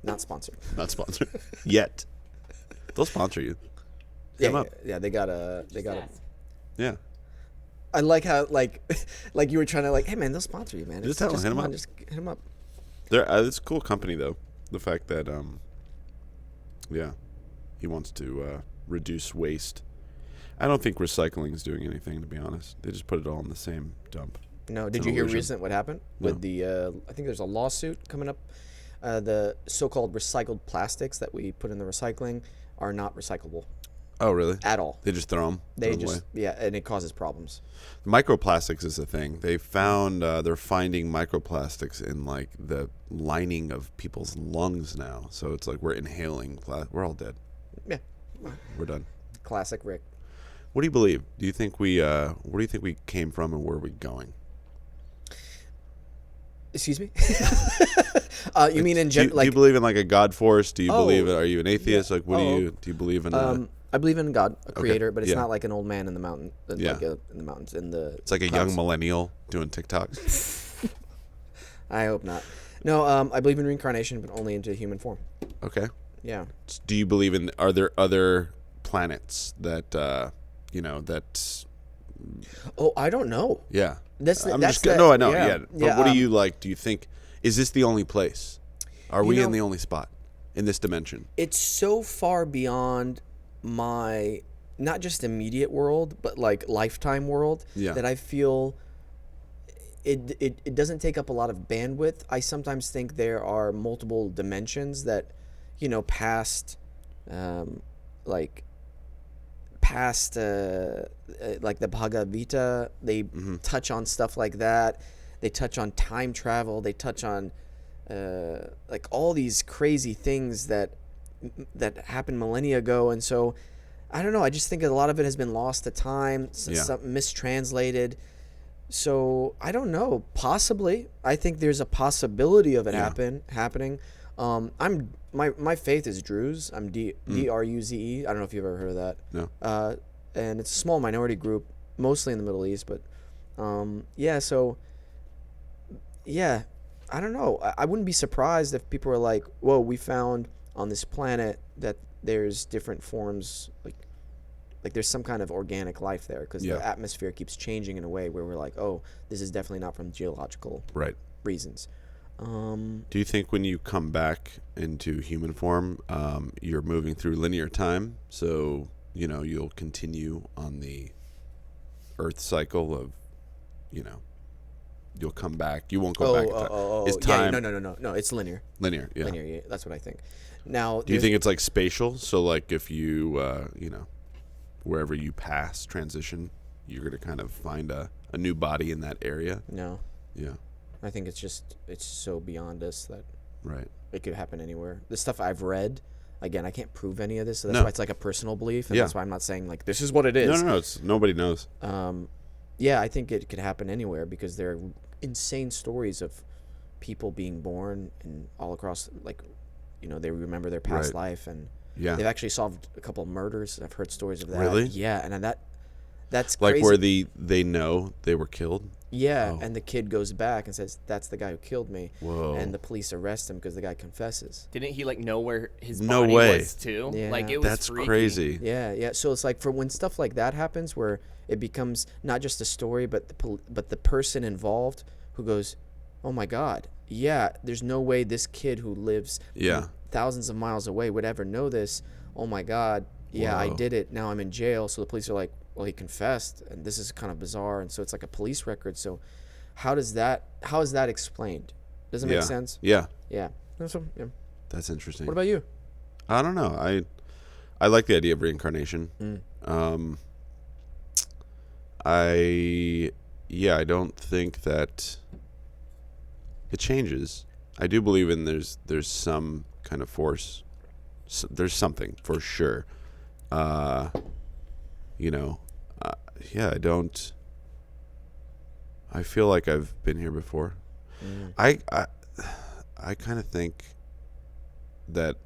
Not sponsored. Not sponsored yet. They'll sponsor you. Hit 'em Yeah, up. yeah, they got a. Yeah. I like how like you were trying to hey man, they'll sponsor you, man. Just tell 'em, hit 'em come on, up. Just hit them up. It's a cool company though. The fact that yeah, he wants to reduce waste. I don't think recycling is doing anything, to be honest. They just put it all in the same dump. No, It's did an you hear illusion. recent what happened No. with the? I think there's a lawsuit coming up. The so-called recycled plastics that we put in the recycling are not recyclable Oh, really? at all. They just throw them. They just and it causes problems. Microplastics is a thing. They found they're finding microplastics in like the lining of people's lungs now. So it's like we're inhaling. We're all dead. Yeah, We're done. classic Rick. What do you believe? Do you think we? Where do you think we came from, and where are we going? Excuse me. You mean in Do you, general? do you believe in like a God force? Do you Oh, believe? Are you an atheist? yeah. Like, what do you believe in? I believe in God, a creator, but it's yeah. not like an old man in the mountain. Yeah. In the mountains, in the. It's like a clouds. young millennial doing TikToks. I hope not. No, I believe in reincarnation, but only into human form. Okay. Yeah. Do you believe in? Are there other planets that that? Oh, I don't know. Yeah. That's I'm that's just no, I know. yeah. Yeah. But Yeah, what do you like? Do you think is this the only place? Are we know- in the only spot in this dimension? It's so far beyond my not just immediate world, but like lifetime world Yeah. that I feel it doesn't take up a lot of bandwidth. I sometimes think there are multiple dimensions that, past like the Bhagavad Gita, they touch on stuff like that. They touch on time travel. They touch on like all these crazy things that happened millennia ago. And so, I don't know. I just think a lot of it has been lost to time, Yeah. something mistranslated. So I don't know. Possibly, I think there's a possibility of it happening. My faith is Druze. I'm Druze. I don't know if you've ever heard of that. No. And it's a small minority group, mostly in the Middle East. But yeah, so yeah, I don't know. I wouldn't be surprised if people were like, "Whoa, we found on this planet that there's different forms, like there's some kind of organic life there, because Yeah. the atmosphere keeps changing in a way where we're like, oh, this is definitely not from geological Right. reasons." Do you think when you come back into human form, you're moving through linear time? So, you'll continue on the Earth cycle of, you'll come back. You won't go back. Is time Yeah, no. It's linear. linear? Yeah. Linear. Yeah, that's what I think. Now, Do you think it's like spatial? So, like, if you, wherever you pass, transition, you're going to kind of find a new body in that area? No, Yeah. I think it's so beyond us that Right. it could happen anywhere. The stuff I've read, again, I can't prove any of this, so that's No. why it's like a personal belief, and Yeah. that's why I'm not saying like this is what it is. No. It's nobody knows. Yeah, I think it could happen anywhere because there are insane stories of people being born and all across, like, they remember their past Right. life, and Yeah. they've actually solved a couple of murders. I've heard stories of that. Really? Yeah, and that's Like crazy. where they know they were killed. Yeah, Oh. and the kid goes back and says, "That's the guy who killed me." Whoa. And the police arrest him because the guy confesses. Didn't he know where his No body way. was too? Yeah. Like it was That's freaky. crazy. Yeah. So it's like for when stuff like that happens, where it becomes not just a story, but the person involved who goes, "Oh my God, yeah, there's no way this kid who lives Yeah. thousands of miles away would ever know this. Oh my God, yeah, I Whoa. did it. Now I'm in jail." So the police are like, "Well, he confessed, and this is kind of bizarre." And so it's like a police record. So how is that explained? Does it make Yeah. sense? Yeah. Yeah. So, yeah. That's interesting. What about you? I don't know. I like the idea of reincarnation. I don't think that it changes. I do believe in there's some kind of force. There's something for sure. Yeah, I don't. I feel like I've been here before. I kind of think that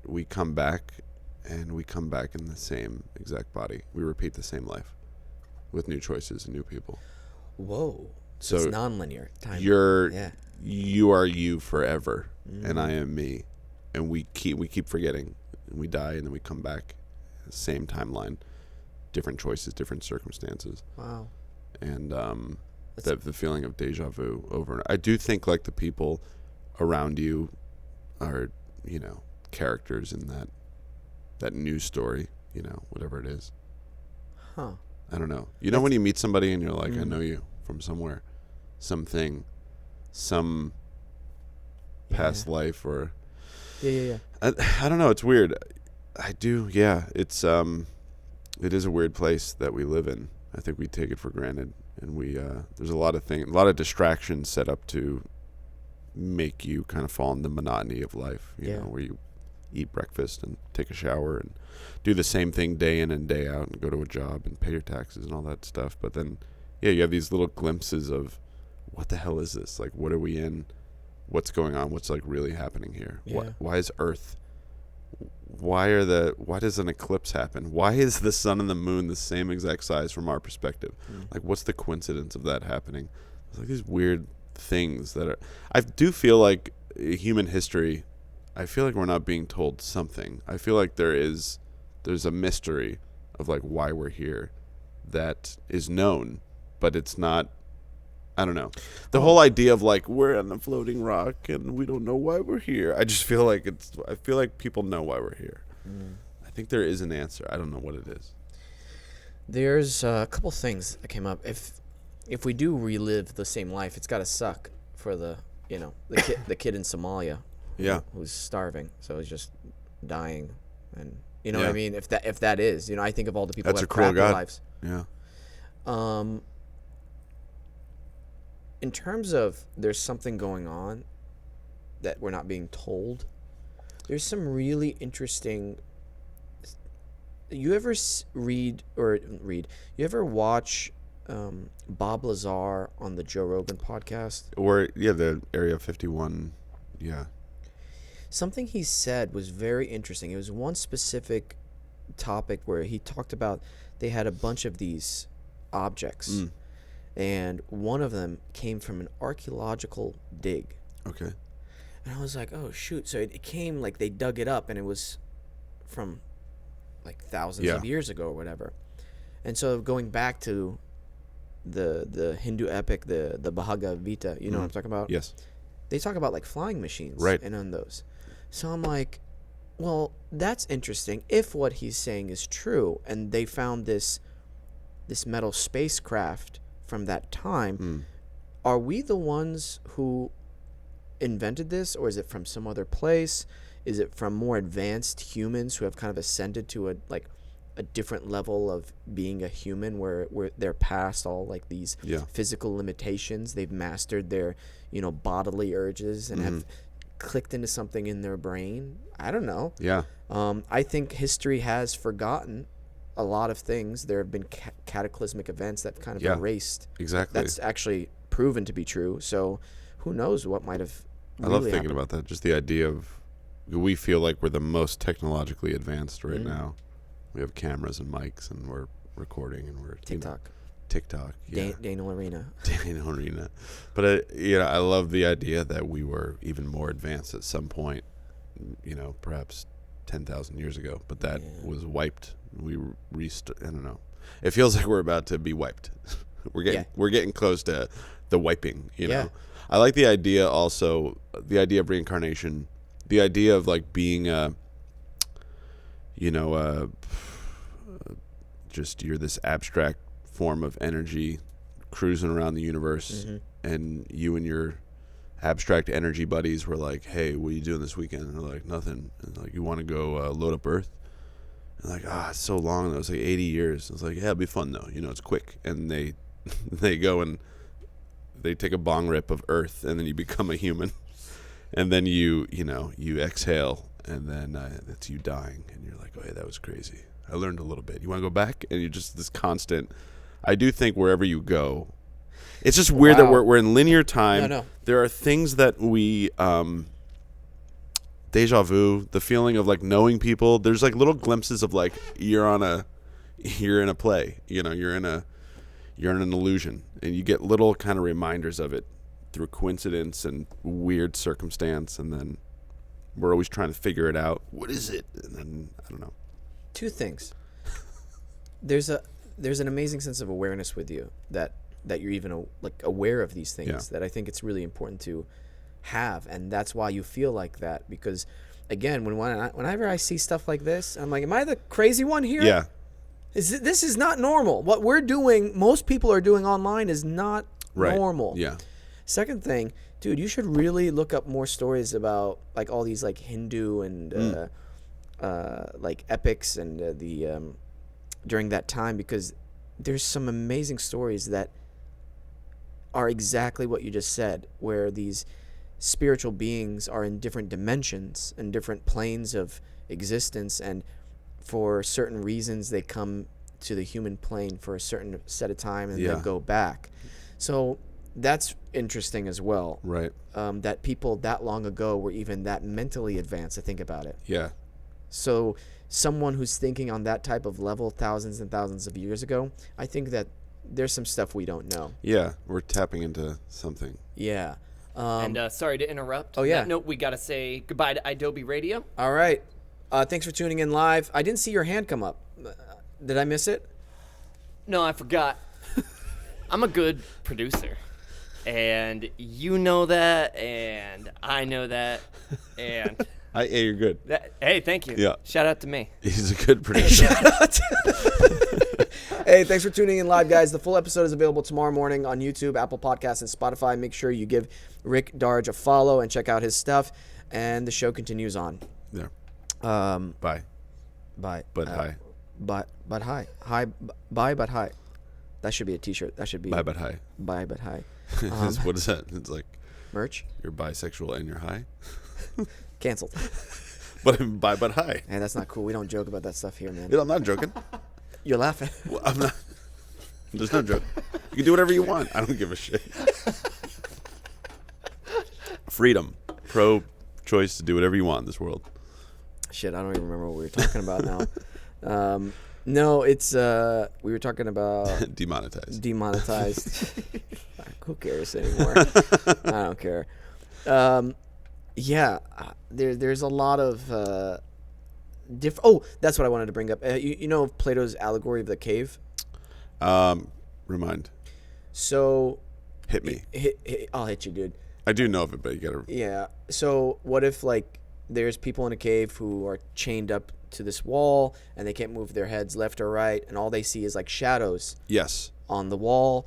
we come back, and we come back in the same exact body. We repeat the same life with new choices and new people. Whoa. So it's non-linear time. You are you forever, and I am me, and we keep forgetting, and we die, and then we come back, same timeline, different choices, different circumstances. Wow. And the feeling of deja vu over and I do think like the people around you are, characters in that news story, whatever it is. Huh. I don't know. When you meet somebody and you're like, I know you from somewhere, something, some past life, or Yeah. I don't know. It's weird. I do. Yeah. It's it is a weird place that we live in. I think we take it for granted, and we there's a lot of distractions set up to make you kind of fall in the monotony of life. You know, where you eat breakfast and take a shower and do the same thing day in and day out and go to a job and pay your taxes and all that stuff. But then, you have these little glimpses of what the hell is this? Like, what are we in? What's going on? What's like really happening here? Yeah. Why is Earth? Why does an eclipse happen? Why is the sun and the moon the same exact size from our perspective? Like, what's the coincidence of that happening? It's like these weird things that are. I do feel like human history. I feel like we're not being told something. I feel like there's a mystery of like why we're here that is known, but it's not. I don't know. The whole idea of like we're on a floating rock and we don't know why we're here. I just feel like I feel like people know why we're here. I think there is an answer. I don't know what it is. There's a couple things that came up. If we do relive the same life, it's got to suck for the kid in Somalia. Yeah. Who's starving, so he's just dying, and what I mean. If that is, I think of all the people That's that have a cruel crappy God. lives. Yeah. In terms of there's something going on that we're not being told. There's some really interesting. You ever read? You ever watch Bob Lazar on the Joe Rogan podcast? Or the Area 51. Yeah. Something he said was very interesting. It was one specific topic where he talked about they had a bunch of these objects, and one of them came from an archaeological dig. Okay. And I was like, oh, shoot. So it came like they dug it up, and it was from like thousands of years ago or whatever. And so going back to the Hindu epic, the Bhagavad Gita, you know what I'm talking about? Yes. They talk about like flying machines, right? And on those. So I'm like, well, that's interesting if what he's saying is true, and they found this metal spacecraft from that time. Are we the ones who invented this, or is it from some other place? Is it from more advanced humans who have kind of ascended to a different level of being a human, where they're past all like these physical limitations? They've mastered their bodily urges and have clicked into something in their brain. I don't know. Yeah. I think history has forgotten a lot of things. There have been cataclysmic events that kind of erased. Exactly. That's actually proven to be true. So who knows what might have really I love thinking happened. about that. Just the idea of we feel like we're the most technologically advanced right now. We have cameras and mics, and we're recording, and we're TikTok. TikTok. Yeah. Daniel Arena. Daniel Arena. But I love the idea that we were even more advanced at some point. Perhaps 10,000 years ago, but that was wiped. We I don't know. It feels like we're about to be wiped. We're getting close to the wiping. You know. I like the idea also. The idea of reincarnation. The idea of like being just you're this abstract form of energy cruising around the universe, and you and your abstract energy buddies were like, hey, what are you doing this weekend? And they're like, nothing. And like, you want to go load up Earth? And like, it's so long. It was like 80 years. I was like, yeah, it'll be fun though. It's quick. And they go and they take a bong rip of Earth, and then you become a human. And then you exhale, and then it's you dying, and you're like, oh yeah, that was crazy. I learned a little bit. You want to go back? And you're just this constant. I do think wherever you go, It's just weird that Wow. we're in linear time. No. There are things that we deja vu, the feeling of like knowing people. There's like little glimpses of like you're in a play. You know, you're in an illusion, and you get little kind of reminders of it through coincidence and weird circumstance, and then we're always trying to figure it out. What is it? And then I don't know. Two things. There's an amazing sense of awareness with you that you're even aware of these things, Yeah. that I think it's really important to have, and that's why you feel like that, because again, whenever I see stuff like this, I'm like, am I the crazy one here? Yeah. This is not normal. What we're doing, most people are doing online, is not Right. normal. Yeah. Second thing, dude, you should really look up more stories about like all these like Hindu and like epics and during that time, because there's some amazing stories that are exactly what you just said, where these spiritual beings are in different dimensions and different planes of existence, and for certain reasons they come to the human plane for a certain set of time and Yeah. then go back. So that's interesting as well. Right. That people that long ago were even that mentally advanced to think about it. Yeah. So someone who's thinking on that type of level thousands and thousands of years ago, I think that there's some stuff we don't know. Yeah. We're tapping into something. Yeah. And sorry to interrupt. Oh, On yeah. that note, we got to say goodbye to Adobe Radio. All right. Thanks for tuning in live. I didn't see your hand come up. Did I miss it? No, I forgot. I'm a good producer. And you know that, and I know that, and Yeah, you're good. hey, thank you. Yeah. Shout out to me. He's a good producer. Hey, thanks for tuning in live, guys. The full episode is available tomorrow morning on YouTube, Apple Podcasts, and Spotify. Make sure you give Rick Darge a follow and check out his stuff. And the show continues on. Yeah. Bye. But hi. But hi. Hi. Bye, but hi. That should be a T-shirt. That should be Bye, but hi. Bye, but hi. What is that? It's like Merch you're bisexual and you're high. canceled. But bye, but hi. Hey, that's not cool. We don't joke about that stuff here, man. I'm not joking. You're laughing. Well, I'm not. There's no joke. You can do whatever you want. I don't give a shit. Freedom. Pro-choice to do whatever you want in this world. Shit, I don't even remember what we were talking about now. No, it's we were talking about Demonetized. demonetized. Who cares anymore? I don't care. Yeah, there's a lot of Oh, that's what I wanted to bring up. You know of Plato's allegory of the cave? Remind. So Hit me. I'll hit you, dude. I do know of it, but you gotta. Yeah. So what if like there's people in a cave who are chained up to this wall and they can't move their heads left or right, and all they see is like shadows Yes. on the wall,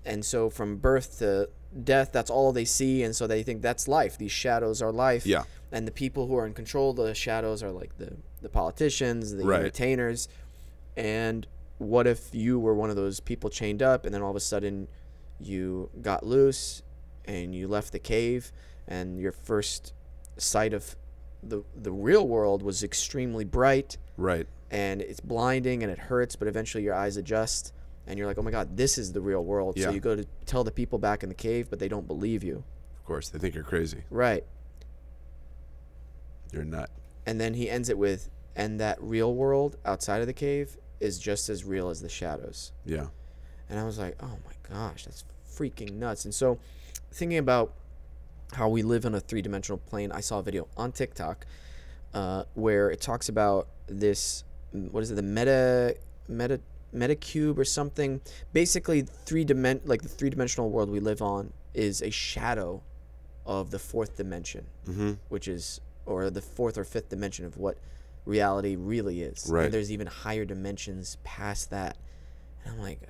and so from birth to death, that's all they see, and so they think that's life. These shadows are life. Yeah. And the people who are in control of the shadows are like the politicians, the Right. entertainers. And what if you were one of those people chained up, and then all of a sudden you got loose and you left the cave, and your first sight of the real world was extremely bright, Right. and it's blinding and it hurts, but eventually your eyes adjust and you're like, oh my God, this is the real world. Yeah. So you go to tell the people back in the cave, but they don't believe you. Of course, they think you're crazy. Right. You're a nut. And then he ends it with, and that real world outside of the cave is just as real as the shadows. Yeah. And I was like, oh my gosh, that's freaking nuts. And so thinking about how we live on a three-dimensional plane, I saw a video on TikTok where it talks about this, what is it, the metacube or something. Basically, the three-dimensional world we live on is a shadow of the fourth dimension, which is, or the fourth or fifth dimension of what reality really is. Right. And there's even higher dimensions past that. And I'm like,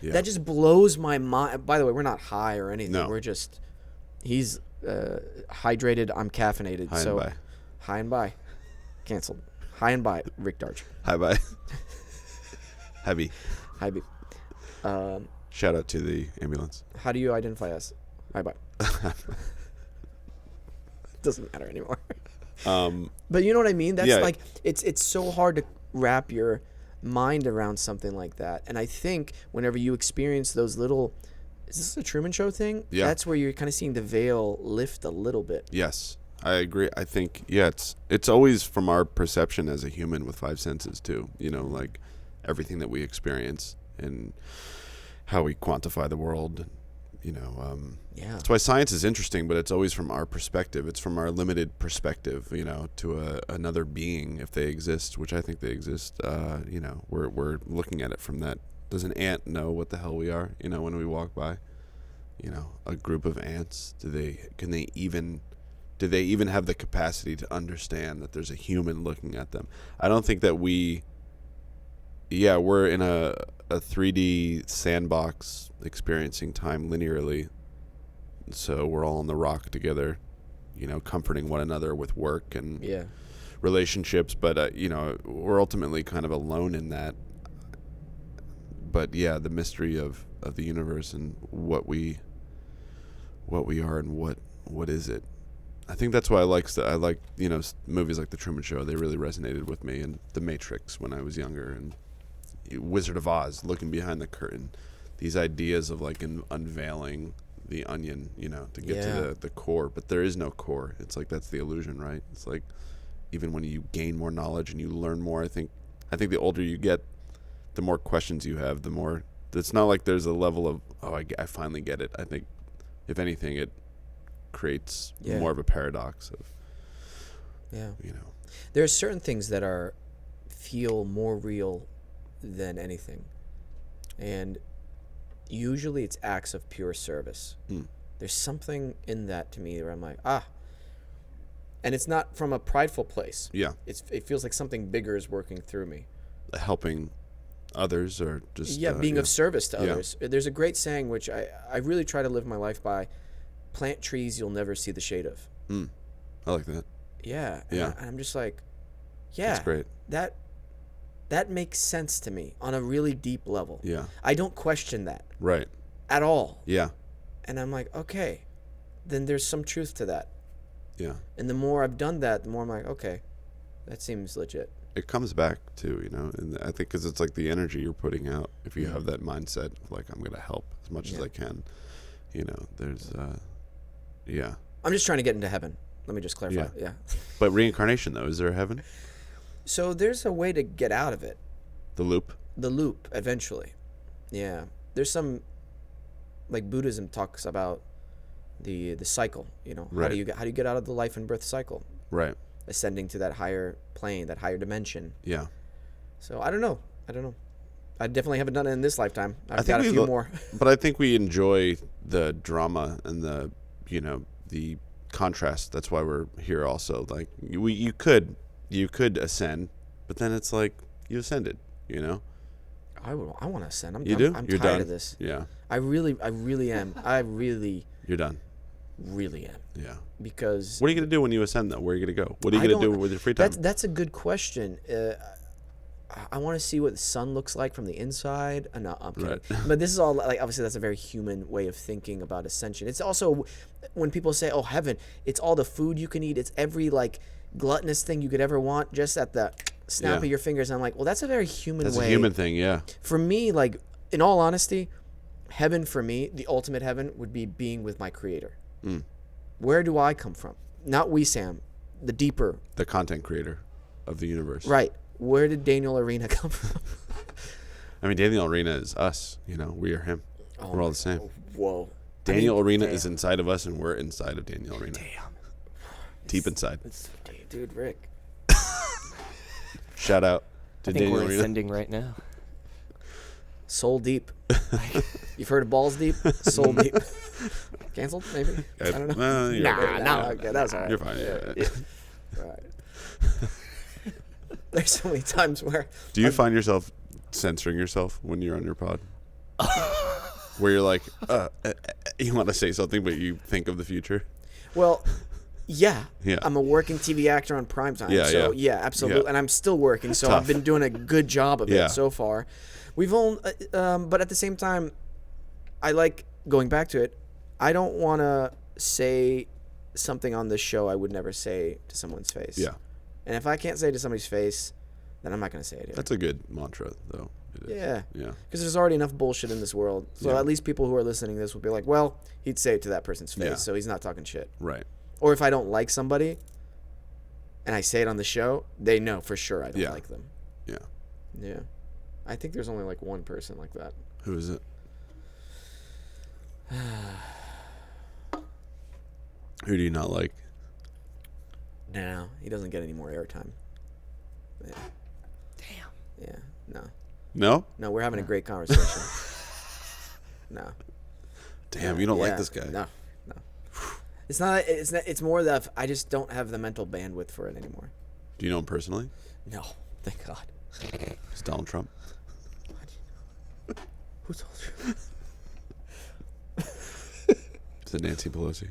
Yeah. that just blows my mind. By the way, we're not high or anything. No. We're just, he's hydrated. I'm caffeinated. High and so by. high and by. Canceled. High and by. Rick Darge. Hi, bye. Heavy. Hi, B. Shout out to the ambulance. How do you identify us? Hi, bye. Doesn't matter anymore. But you know what I mean? That's Yeah. like, it's so hard to wrap your mind around something like that. And I think whenever you experience those little, is this a Truman Show thing? Yeah. That's where you're kind of seeing the veil lift a little bit. Yes, I agree. I think, yeah, it's always from our perception as a human with five senses too. You know, like everything that we experience and how we quantify the world. You know, Yeah. that's why science is interesting, but it's always from our perspective. It's from our limited perspective, you know, to another being, if they exist, which I think they exist. You know, we're looking at it from that. Does an ant know what the hell we are? You know, when we walk by, you know, a group of ants, do they even have the capacity to understand that there's a human looking at them? I don't think that we're in a 3D sandbox experiencing time linearly. So we're all on the rock together, you know, comforting one another with work and Yeah. relationships. But, you know, we're ultimately kind of alone in that. But, yeah, the mystery of the universe and what we are and what is it. I think that's why I like, you know, movies like The Truman Show. They really resonated with me, and The Matrix when I was younger, and Wizard of Oz, looking behind the curtain. These ideas of like unveiling the onion, you know, to get to the core. But there is no core. It's like that's the illusion, right? It's like even when you gain more knowledge and you learn more, I think the older you get, the more questions you have, the more. It's not like there's a level of, I finally get it. I think if anything, it creates more of a paradox of, you know. There are certain things that feel more real than anything, and usually it's acts of pure service. There's something in that to me where I'm like, and it's not from a prideful place. It feels like something bigger is working through me, helping others, or just being of service to others. There's a great saying which I really try to live my life by: plant trees you'll never see the shade of. I like that. And I'm just like, that's great. That makes sense to me on a really deep level. I don't question that. Right. At all. Yeah. And I'm like, okay, then there's some truth to that. Yeah. And the more I've done that, the more I'm like, okay, that seems legit. It comes back too, you know, and I think because it's like the energy you're putting out. If you have that mindset of like, I'm going to help as much as I can, you know, there's, I'm just trying to get into heaven. Let me just clarify. Yeah. But reincarnation, though, is there a heaven? So there's a way to get out of it. The loop? The loop, eventually. Yeah. There's some, like Buddhism talks about the cycle, you know. Right. How do you get out of the life and birth cycle? Right. Ascending to that higher plane, that higher dimension. Yeah. So I don't know. I definitely haven't done it in this lifetime. I've got a few more. But I think we enjoy the drama and the, you know, the contrast. That's why we're here also. Like you could ascend, but then it's like you ascended, you know? I want to ascend. I'm You're tired done of this. Yeah. I really am. You're done. Really am. Yeah. Because what are you going to do when you ascend, though? Where are you going to go? What are you going to do with your free time? That's a good question. I want to see what the sun looks like from the inside. No, I'm kidding. Right. But this is all like, obviously that's a very human way of thinking about ascension. It's also when people say, "Oh, heaven," it's all the food you can eat. It's every like gluttonous thing you could ever want just at the snap of your fingers. And I'm like, well, that's a very human way. That's a human thing, yeah. For me, like in all honesty, heaven for me, the ultimate heaven would be being with my creator. Where do I come from? Not Wesam, the deeper. The content creator of the universe. Right. Where did Daniel Arena come from? I mean, Daniel Arena is us. You know, we are him. We're all the same. Whoa. Daniel Arena is inside of us, and we're inside of Daniel Arena. Damn. Deep inside. Dude, Rick. Shout out to I think Daniel we're Arena. ascending right now. Soul deep. You've heard of balls deep? Soul deep. Canceled, maybe? I don't know. You're Nah, right. nah, okay, that's all right. You're fine. Yeah. Right. There's so many times where... Do you find yourself censoring yourself when you're on your pod? Where you're like, you want to say something, but you think of the future? Well, yeah. Yeah. I'm a working TV actor on primetime. Yeah, so, yeah. absolutely. Yeah. And I'm still working, so Tough. I've been doing a good job of Yeah. it so far. We've only... but at the same time, I like going back to it. I don't want to say something on this show I would never say to someone's face. Yeah. And if I can't say it to somebody's face, then I'm not going to say it either. That's a good mantra, though. It is. Yeah. Yeah. Because there's already enough bullshit in this world. So Yeah. at least people who are listening to this will be like, well, he'd say it to that person's face, Yeah. so he's not talking shit. Right. Or if I don't like somebody and I say it on the show, they know for sure I don't Yeah. like them. Yeah. Yeah. I think there's only like one person like that. Who is it? Who do you not like? No, he doesn't get any more airtime. Yeah. Damn. Yeah. No. No? No, we're having a great conversation. No. Damn, you don't like Yeah. this guy. No. No. It's not. It's more that I just don't have the mental bandwidth for it anymore. Do you know him personally? No. Thank God. It's Donald Trump. Who told you? Is it Nancy Pelosi?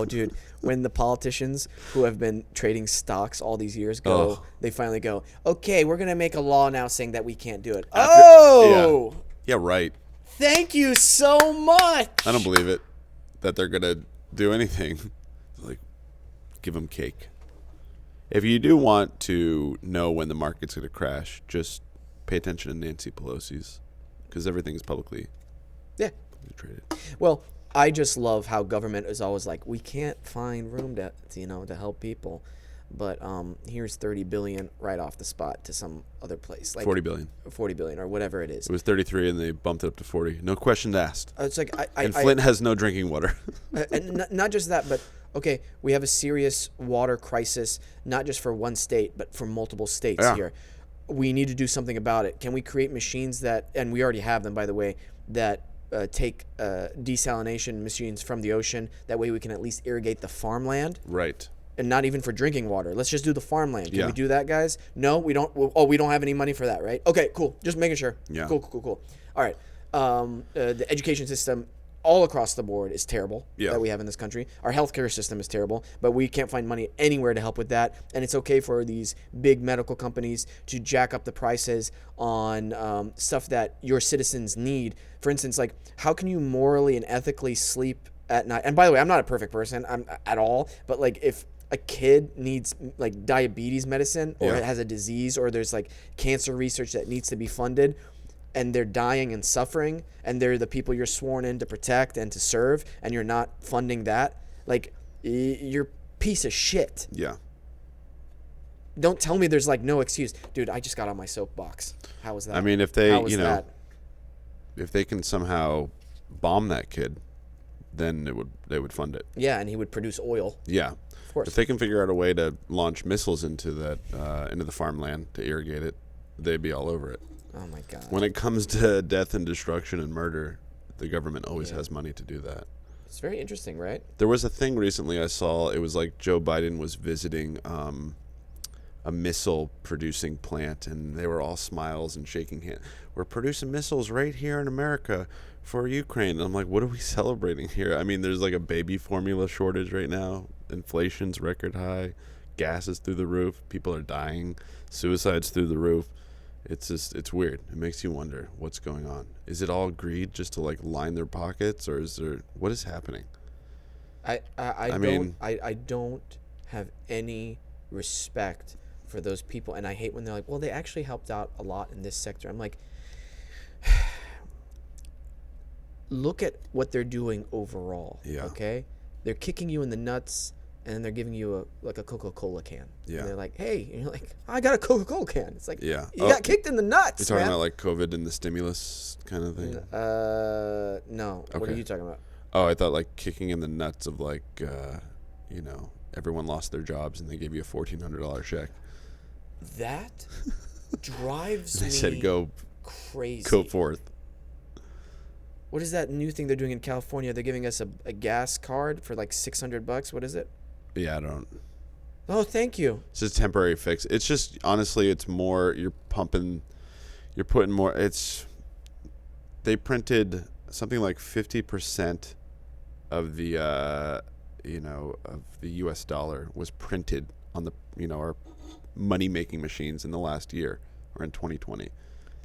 Dude, when the politicians who have been trading stocks all these years go, Oh. they finally go, okay, we're gonna make a law now saying that we can't do it. Yeah, right. Thank you so much. I don't believe it that they're going to do anything. Like, give them cake. If you do want to know when the market's going to crash, just pay attention to Nancy Pelosi's, because everything's publicly Yeah. traded. Well, I just love how government is always like, we can't find room to help people, but here's $30 billion right off the spot to some other place, like 40 billion. 40 billion or whatever it is. It was 33 and they bumped it up to 40. No questions asked. It's like And Flint has no drinking water. and not just that, but okay, we have a serious water crisis, not just for one state, but for multiple states Yeah. here. We need to do something about it. Can we create machines that, and we already have them, by the way, that take desalination machines from the ocean? That way we can at least irrigate the farmland. Right. And not even for drinking water. Let's just do the farmland. Can Yeah. we do that, guys? No, we don't. Oh, we don't have any money for that, right? Okay, cool. Just making sure. Yeah. Cool. All right. The education system all across the board is terrible that we have in this country. Our healthcare system is terrible, but we can't find money anywhere to help with that. And it's okay for these big medical companies to jack up the prices on stuff that your citizens need. For instance, like, how can you morally and ethically sleep at night? And by the way, I'm not a perfect person at all, but like if a kid needs like diabetes medicine or has a disease or there's like cancer research that needs to be funded and they're dying and suffering and they're the people you're sworn in to protect and to serve and you're not funding that, like, you're a piece of shit. Yeah. Don't tell me there's like no excuse. Dude, I just got on my soapbox. How was that? I mean, if they, How was that? if they can somehow bomb that kid, then they would fund it. Yeah, and he would produce oil. Yeah. Of course. If they can figure out a way to launch missiles into the farmland to irrigate it, they'd be all over it. Oh my God. When it comes to death and destruction and murder, the government always has money to do that. It's very interesting, right? There was a thing recently I saw. It was like Joe Biden was visiting a missile producing plant, and they were all smiles and shaking hands. We're producing missiles right here in America for Ukraine. And I'm like, what are we celebrating here? I mean, there's like a baby formula shortage right now. Inflation's record high. Gas is through the roof. People are dying. Suicide's through the roof. It's just, it's weird. It makes you wonder what's going on. Is it all greed just to like line their pockets, or is there, what is happening? I don't have any respect for those people, and I hate when they're like, well, they actually helped out a lot in this sector. I'm like, look at what they're doing overall. Yeah. Okay, they're kicking you in the nuts, and then they're giving you a Coca-Cola can. Yeah. And they're like, hey, and you're like, I got a Coca-Cola can. It's like, Yeah. you got kicked in the nuts. You're talking man. about like COVID and the stimulus kind of thing? No. What are Okay. you talking about? Oh, I thought like kicking in the nuts of like, everyone lost their jobs and they gave you a $1,400 check. That drives They me said go crazy. forth. What is that new thing they're doing in California? They're giving us a gas card for like $600. What is it? Yeah, I don't. Oh, thank you. It's just a temporary fix. It's just, honestly, it's more, you're putting more, they printed something like 50% of the, of the US dollar was printed on the, our money-making machines in the last year, or in 2020.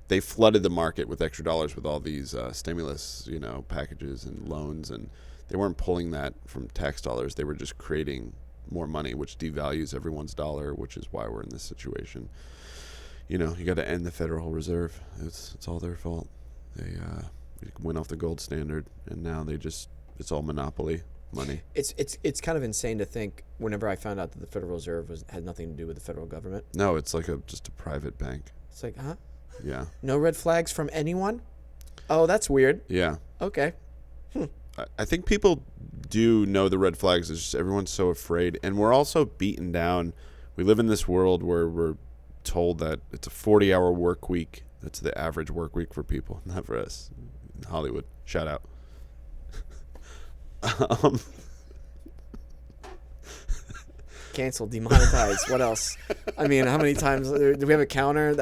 They flooded the market with extra dollars with all these stimulus, packages and loans, and they weren't pulling that from tax dollars. They were just creating more money, which devalues everyone's dollar, which is why we're in this situation. You know, you got to end the Federal Reserve. It's all their fault. They went off the gold standard, and now it's all monopoly money. It's kind of insane to think. Whenever I found out that the Federal Reserve had nothing to do with the federal government, No, it's like just a private bank. it's like, huh? Yeah, No red flags from anyone? Oh, that's weird. yeah. Okay. I think people do know the red flags. It's just everyone's so afraid, and we're also beaten down. We live in this world where we're told that it's a 40-hour work week. That's the average work week for people, not for us. In Hollywood, shout out. Cancel, demonetized. What else? I mean, how many times do we have a counter?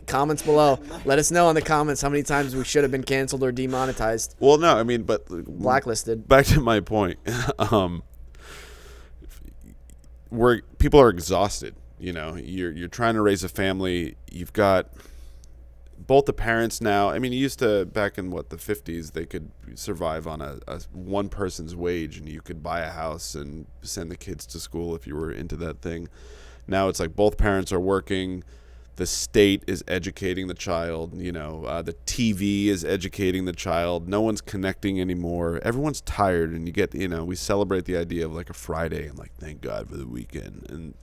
Comments below. Let us know in the comments how many times we should have been canceled or demonetized, Well, no, I mean, but blacklisted. back to my point. Where people are exhausted. You know, you're trying to raise a family. You've got both the parents now. I mean, you used to, back in the 50s, they could survive on a one person's wage, and you could buy a house and send the kids to school if you were into that thing. Now it's like both parents are working. The state is educating the child. You know, the TV is educating the child. No one's connecting anymore. Everyone's tired, and we celebrate the idea of like a Friday and like, thank God for the weekend. And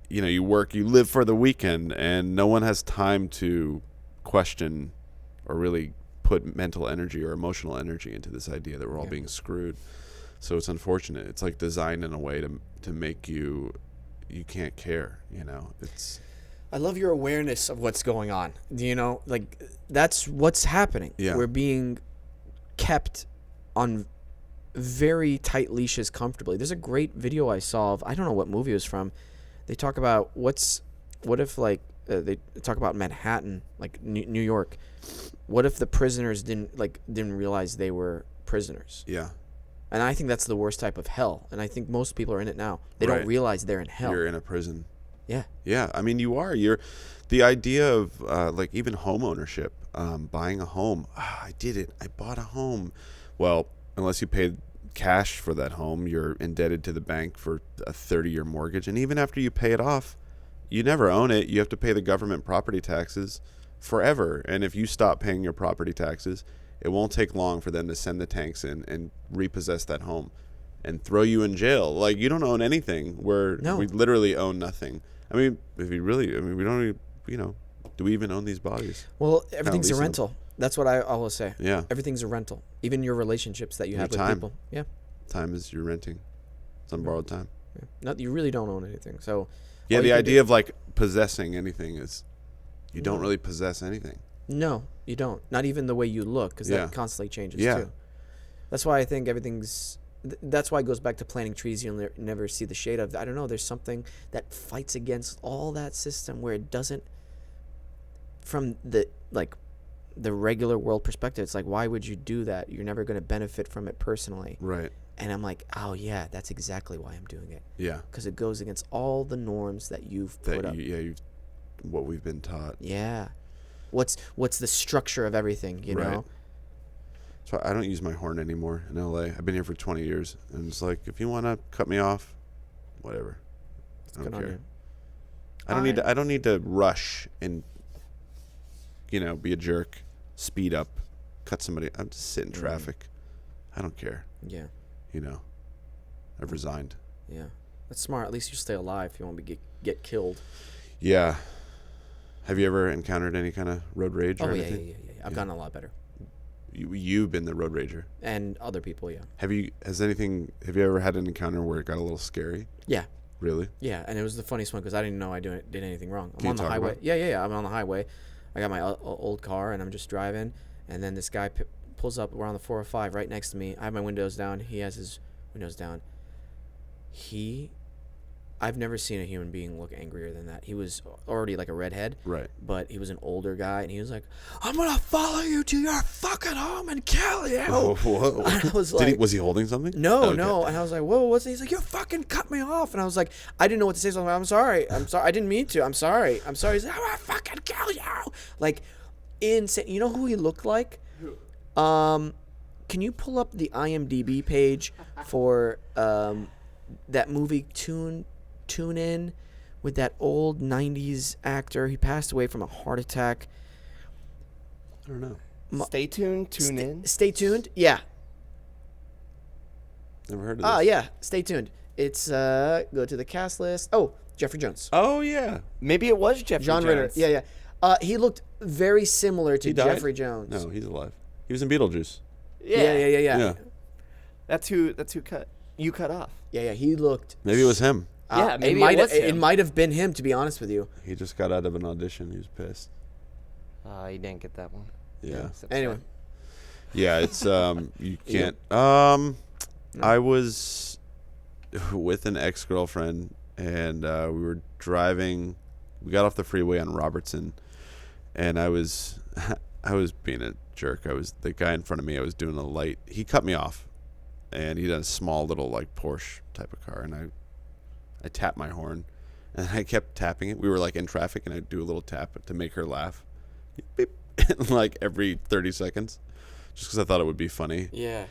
you know, you live for the weekend, and no one has time to question or really put mental energy or emotional energy into this idea that we're all being screwed. So it's unfortunate. It's like designed in a way to make you can't care, you know. I love your awareness of what's going on. You know, like that's what's happening. Yeah. We're being kept on very tight leashes comfortably. There's a great video I saw of, I don't know what movie it was from. They talk about what if like they talk about Manhattan, like New York. What if the prisoners didn't realize they were prisoners? Yeah. And I think that's the worst type of hell. And I think most people are in it now. They Right. don't realize they're in hell. You're in a prison. Yeah. Yeah, I mean, the idea of like even home ownership, buying a home. I did it. I bought a home. Well, unless you paid cash for that home, you're indebted to the bank for a 30-year mortgage. And even after you pay it off, you never own it. You have to pay the government property taxes forever. And if you stop paying your property taxes, it won't take long for them to send the tanks in and repossess that home and throw you in jail. Like, you don't own anything, where No. we literally own nothing. I mean, we don't even, you know, do we even own these bodies? Well, everything's a lease them. rental. That's what I always say. Yeah. Everything's a rental. Even your relationships that you have with time. people. Yeah. Time is you're renting. It's on borrowed time. You really don't own anything. So Yeah, all the you can idea do- of like possessing anything is you don't really possess anything. No, you don't. Not even the way you look, because Yeah. that constantly changes Yeah. too. That's why I think everything's. That's why it goes back to planting trees. You'll never see the shade of. I don't know. There's something that fights against all that system where it doesn't. From the regular world perspective, it's like, why would you do that? You're never going to benefit from it personally. Right. And I'm like, oh yeah, that's exactly why I'm doing it, Yeah. because it goes against all the norms that you've put That up. what we've been taught. Yeah. What's the structure of everything, you Right. know? So I don't use my horn anymore in LA. I've been here for 20 years, and it's like, if you want to cut me off, whatever. I don't Good on care. you. I don't need to rush and be a jerk, speed up, cut somebody. I'm just sit in traffic. I don't care. Yeah. I've resigned. Yeah. That's smart. At least you stay alive if you want to get killed. Yeah. Have you ever encountered any kind of road rage or Oh, yeah. anything? I've gotten a lot better. You've been the road rager. And other people, yeah. Have you ever had an encounter where it got a little scary? Yeah. Really? Yeah, and it was the funniest one because I didn't know I did anything wrong. I'm Can you on the talk highway. about it? Yeah. I'm on the highway. I got my old car, and I'm just driving, and then this guy pulls up. We're on the 405 right next to me. I have my windows down. He has his windows down. I've never seen a human being look angrier than that. He was already like a redhead. Right. But he was an older guy, and he was like, "I'm gonna follow you to your fucking home and kill you." Whoa. I was like, Was he holding something? No, Okay. no. And I was like, whoa, what's it? He's like, you fucking cut me off. And I was like, I didn't know what to say. So I'm sorry. I didn't mean to. I'm sorry. He's like, I'm gonna fucking kill you. Like, insane. You know who he looked like? Can you pull up the IMDb page for that movie Tune In with that old 90s actor. He passed away from a heart attack. I don't know. Stay tuned. Tune in. Stay tuned. Yeah. Never heard of this. Yeah. Stay tuned. It's go to the cast list. Oh, Jeffrey Jones. Oh yeah. Maybe it was Jeffrey John Jones. Ritter. Yeah. He looked very similar to He died? Jeffrey Jones. No, he's alive. He was in Beetlejuice. Yeah. Yeah. That's who cut off. Yeah. He looked. Maybe it was him. Yeah, maybe it it was him. It might have been him, to be honest with you. He just got out of an audition. He was pissed. He didn't get that one. Yeah. That's upset. Anyway. Yeah, it's you can't. I was with an ex-girlfriend, and we were driving. We got off the freeway on Robertson, and I was being a jerk. The guy in front of me. I was doing a light. He cut me off, and he had a small little like Porsche type of car, and I tapped my horn, and I kept tapping it. We were like in traffic, and I'd do a little tap to make her laugh, beep, like every 30 seconds, just because I thought it would be funny. Yeah.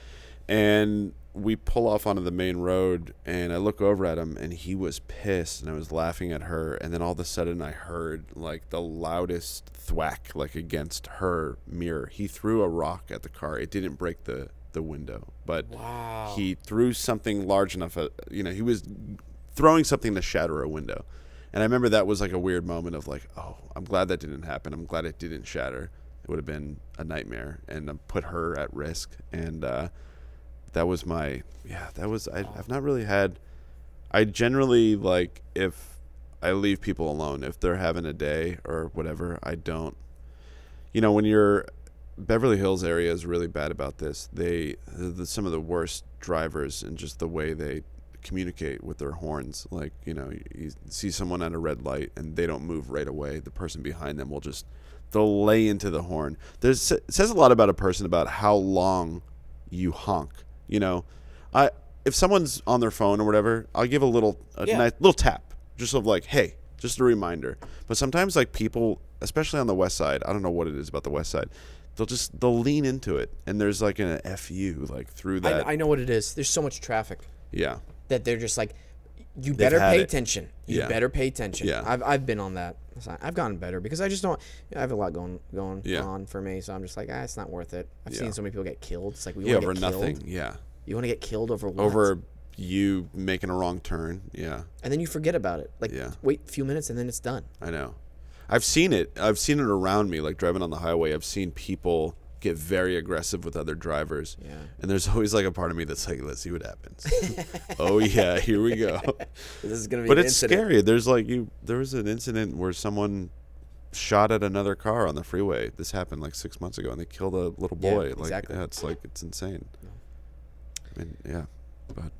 And we pull off onto the main road, and I look over at him, and he was pissed, and I was laughing at her, and then all of a sudden I heard like the loudest thwack like against her mirror. He threw a rock at the car. It didn't break the window, but he threw something large enough. He was throwing something to shatter a window. And I remember that was like a weird moment of like, oh, I'm glad that didn't happen. I'm glad it didn't shatter. It would have been a nightmare and put her at risk. And that was I've not really had, I generally like, if I leave people alone, if they're having a day or whatever, I don't, when you're, Beverly Hills area is really bad about this. Some of the worst drivers and just the way they communicate with their horns. Like, you see someone at a red light and they don't move right away. The person behind them they'll lay into the horn. It says a lot about a person about how long you honk. If someone's on their phone or whatever, I'll give a nice little tap, just of like, hey, just a reminder. But sometimes like people, especially on the west side, I don't know what it is about the west side, they'll lean into it, and there's like an FU like through that. I know what it is. There's so much traffic. Yeah. That they're just like, you better pay attention. You Yeah. better pay attention. Yeah. I've been on that. I've gotten better because I just don't. I have a lot going Yeah. on for me, so I'm just like, it's not worth it. I've Yeah. seen so many people get killed. It's like we Yeah, want to over get nothing. killed. Yeah. You want to get killed over what? Over you making a wrong turn. Yeah. And then you forget about it. Like, Yeah. wait a few minutes and then it's done. I know. I've seen it around me, like driving on the highway. I've seen people get very aggressive with other drivers. Yeah. And there's always like a part of me that's like, let's see what happens. Oh yeah, here we go. This is gonna be. But an it's incident. scary. There was an incident where someone shot at another car on the freeway. This happened like 6 months ago, and they killed a little boy. Yeah, exactly. It's insane. I mean, yeah, but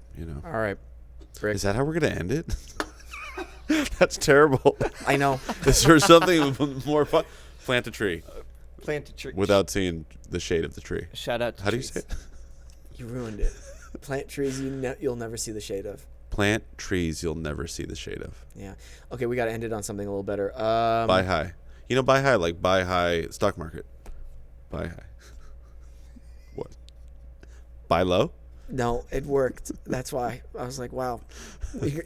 All right, Rick. is that how we're gonna end it? That's terrible. I know. Is there something more fun? Plant a tree Plant a tree. without seeing the shade of the tree. Shout out to How do you trees. say it? You ruined it. Plant trees you'll never see the shade of. Plant trees you'll never see the shade of. Yeah. Okay, we got to end it on something a little better. Buy high. Buy high, like buy high stock market. Buy high. What? Buy low? No, it worked. That's why I was like, wow,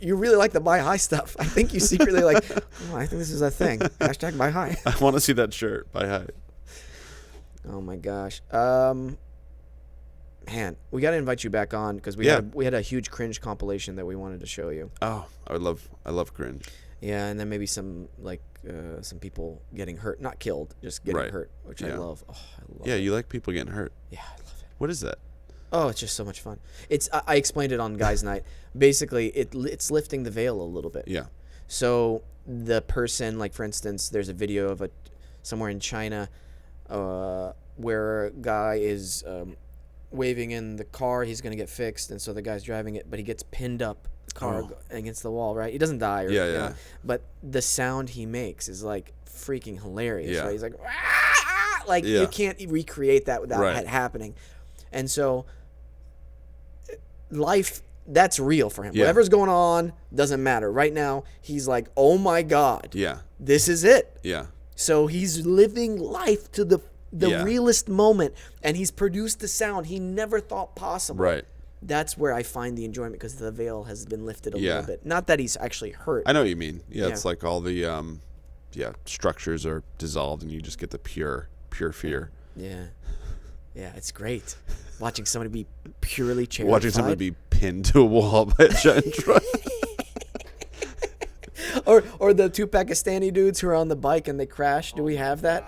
you really like the buy high stuff. I think you secretly like, I think this is a thing. Hashtag buy high. I want to see that shirt. Buy high. Oh my gosh. Man, we got to invite you back on because we had a huge cringe compilation that we wanted to show you. Oh, I love cringe. Yeah, and then maybe some some people getting hurt, not killed, just getting Right. hurt, which I Yeah. love. Oh, I love Yeah, it. you like people getting hurt. Yeah, I love it. What is that? Oh, it's just so much fun. I explained it on Guys Night. Basically, it's lifting the veil a little bit. Yeah. So the person, like for instance, there's a video of somewhere in China where a guy is waving in the car. He's gonna get fixed, and so the guy's driving it, but he gets pinned up the car against the wall. Right? He doesn't die. Or, Yeah. But the sound he makes is like freaking hilarious. Yeah. Right? He's like, "Ah!" Like Yeah. you can't recreate that without Right. it happening. And so life, that's real for him. Yeah. Whatever's going on doesn't matter. Right now, he's like, oh my God, Yeah. this is it. Yeah. So he's living life to the Yeah. realest moment, and he's produced the sound he never thought possible. Right. that's where I find the enjoyment because the veil has been lifted a Yeah. little bit. Not that he's actually hurt. I know what you mean. Yeah, Yeah. it's like all the structures are dissolved and you just get the pure fear. Yeah. Yeah, it's great. Watching somebody be purely terrified. Watching somebody be pinned to a wall by a giant truck. Or the two Pakistani dudes who are on the bike and they crash. Do we have that?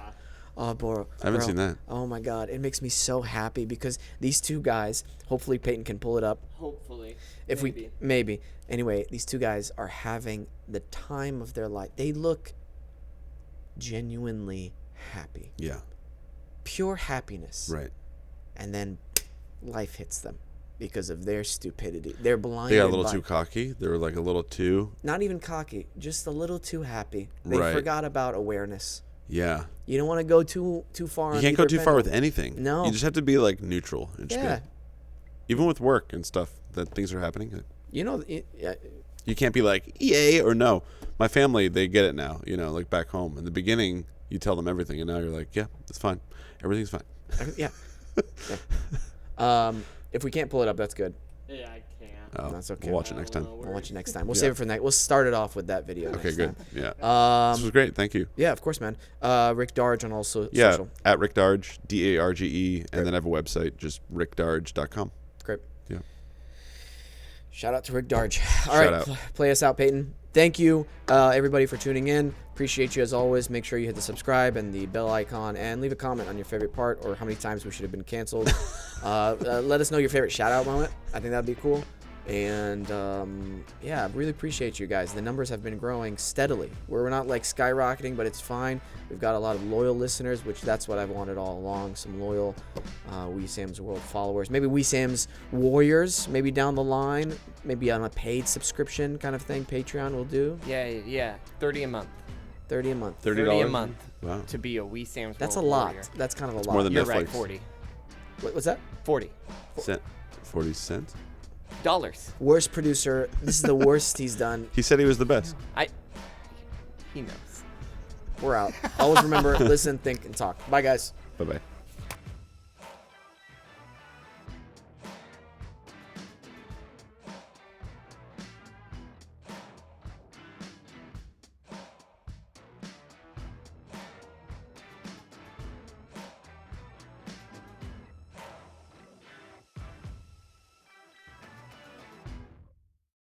Oh, bro. I haven't seen that. Oh, my God. It makes me so happy because these two guys, hopefully Peyton can pull it up. Hopefully. If maybe. Anyway, these two guys are having the time of their life. They look genuinely happy. Yeah. Pure happiness. Right. And then life hits them because of their stupidity. They're blinded. They got a little by, too cocky. They were like a little too. not even cocky, just a little too happy. They Right. forgot about awareness. Yeah. You don't want to go too far. You on can't go either too far with pendulum. anything. No. You just have to be like neutral. And just be Yeah. like- even with work and stuff, that things are happening. You know, yeah, You can't be like, yay or no. My family, they get it now, like back home. In the beginning, you tell them everything, and now you're like, yeah, it's fine. Everything's fine. yeah. If we can't pull it up, that's good. Yeah, I can't. Oh, That's okay. We'll watch it next time. We'll watch it next time. We'll save it for next. We'll start it off with that video. Okay, next good. time. Yeah. This was great. Thank you. Yeah, of course, man. Rick Darge on also Yeah, social. at Rick Darge, Darge, and then I have a website, just rickdarge.com. Great. Yeah. Shout out to Rick Darge. All Shout right, out. play us out, Peyton. Thank you, everybody, for tuning in. Appreciate you as always. Make sure you hit the subscribe and the bell icon, and leave a comment on your favorite part or how many times we should have been canceled. Let us know your favorite shout out moment. I think that'd be cool. And yeah, really appreciate you guys. The numbers have been growing steadily. We're not like skyrocketing, but it's fine. We've got a lot of loyal listeners, which that's what I've wanted all along. Some loyal We Sam's World followers. Maybe We Sam's Warriors, maybe down the line. Maybe on a paid subscription kind of thing. Patreon will do. Yeah. 30 a month. 30 a month. $30 a month Wow. to be a We Sam's That's a World lot. Warrior. That's kind of a lot. more than You're Netflix. right, 40. What's that? 40 40 cents? dollars. Worst producer. This is the worst he's done. He said he was the best. He knows. We're out. Always remember, listen, think, and talk. Bye, guys. Bye-bye.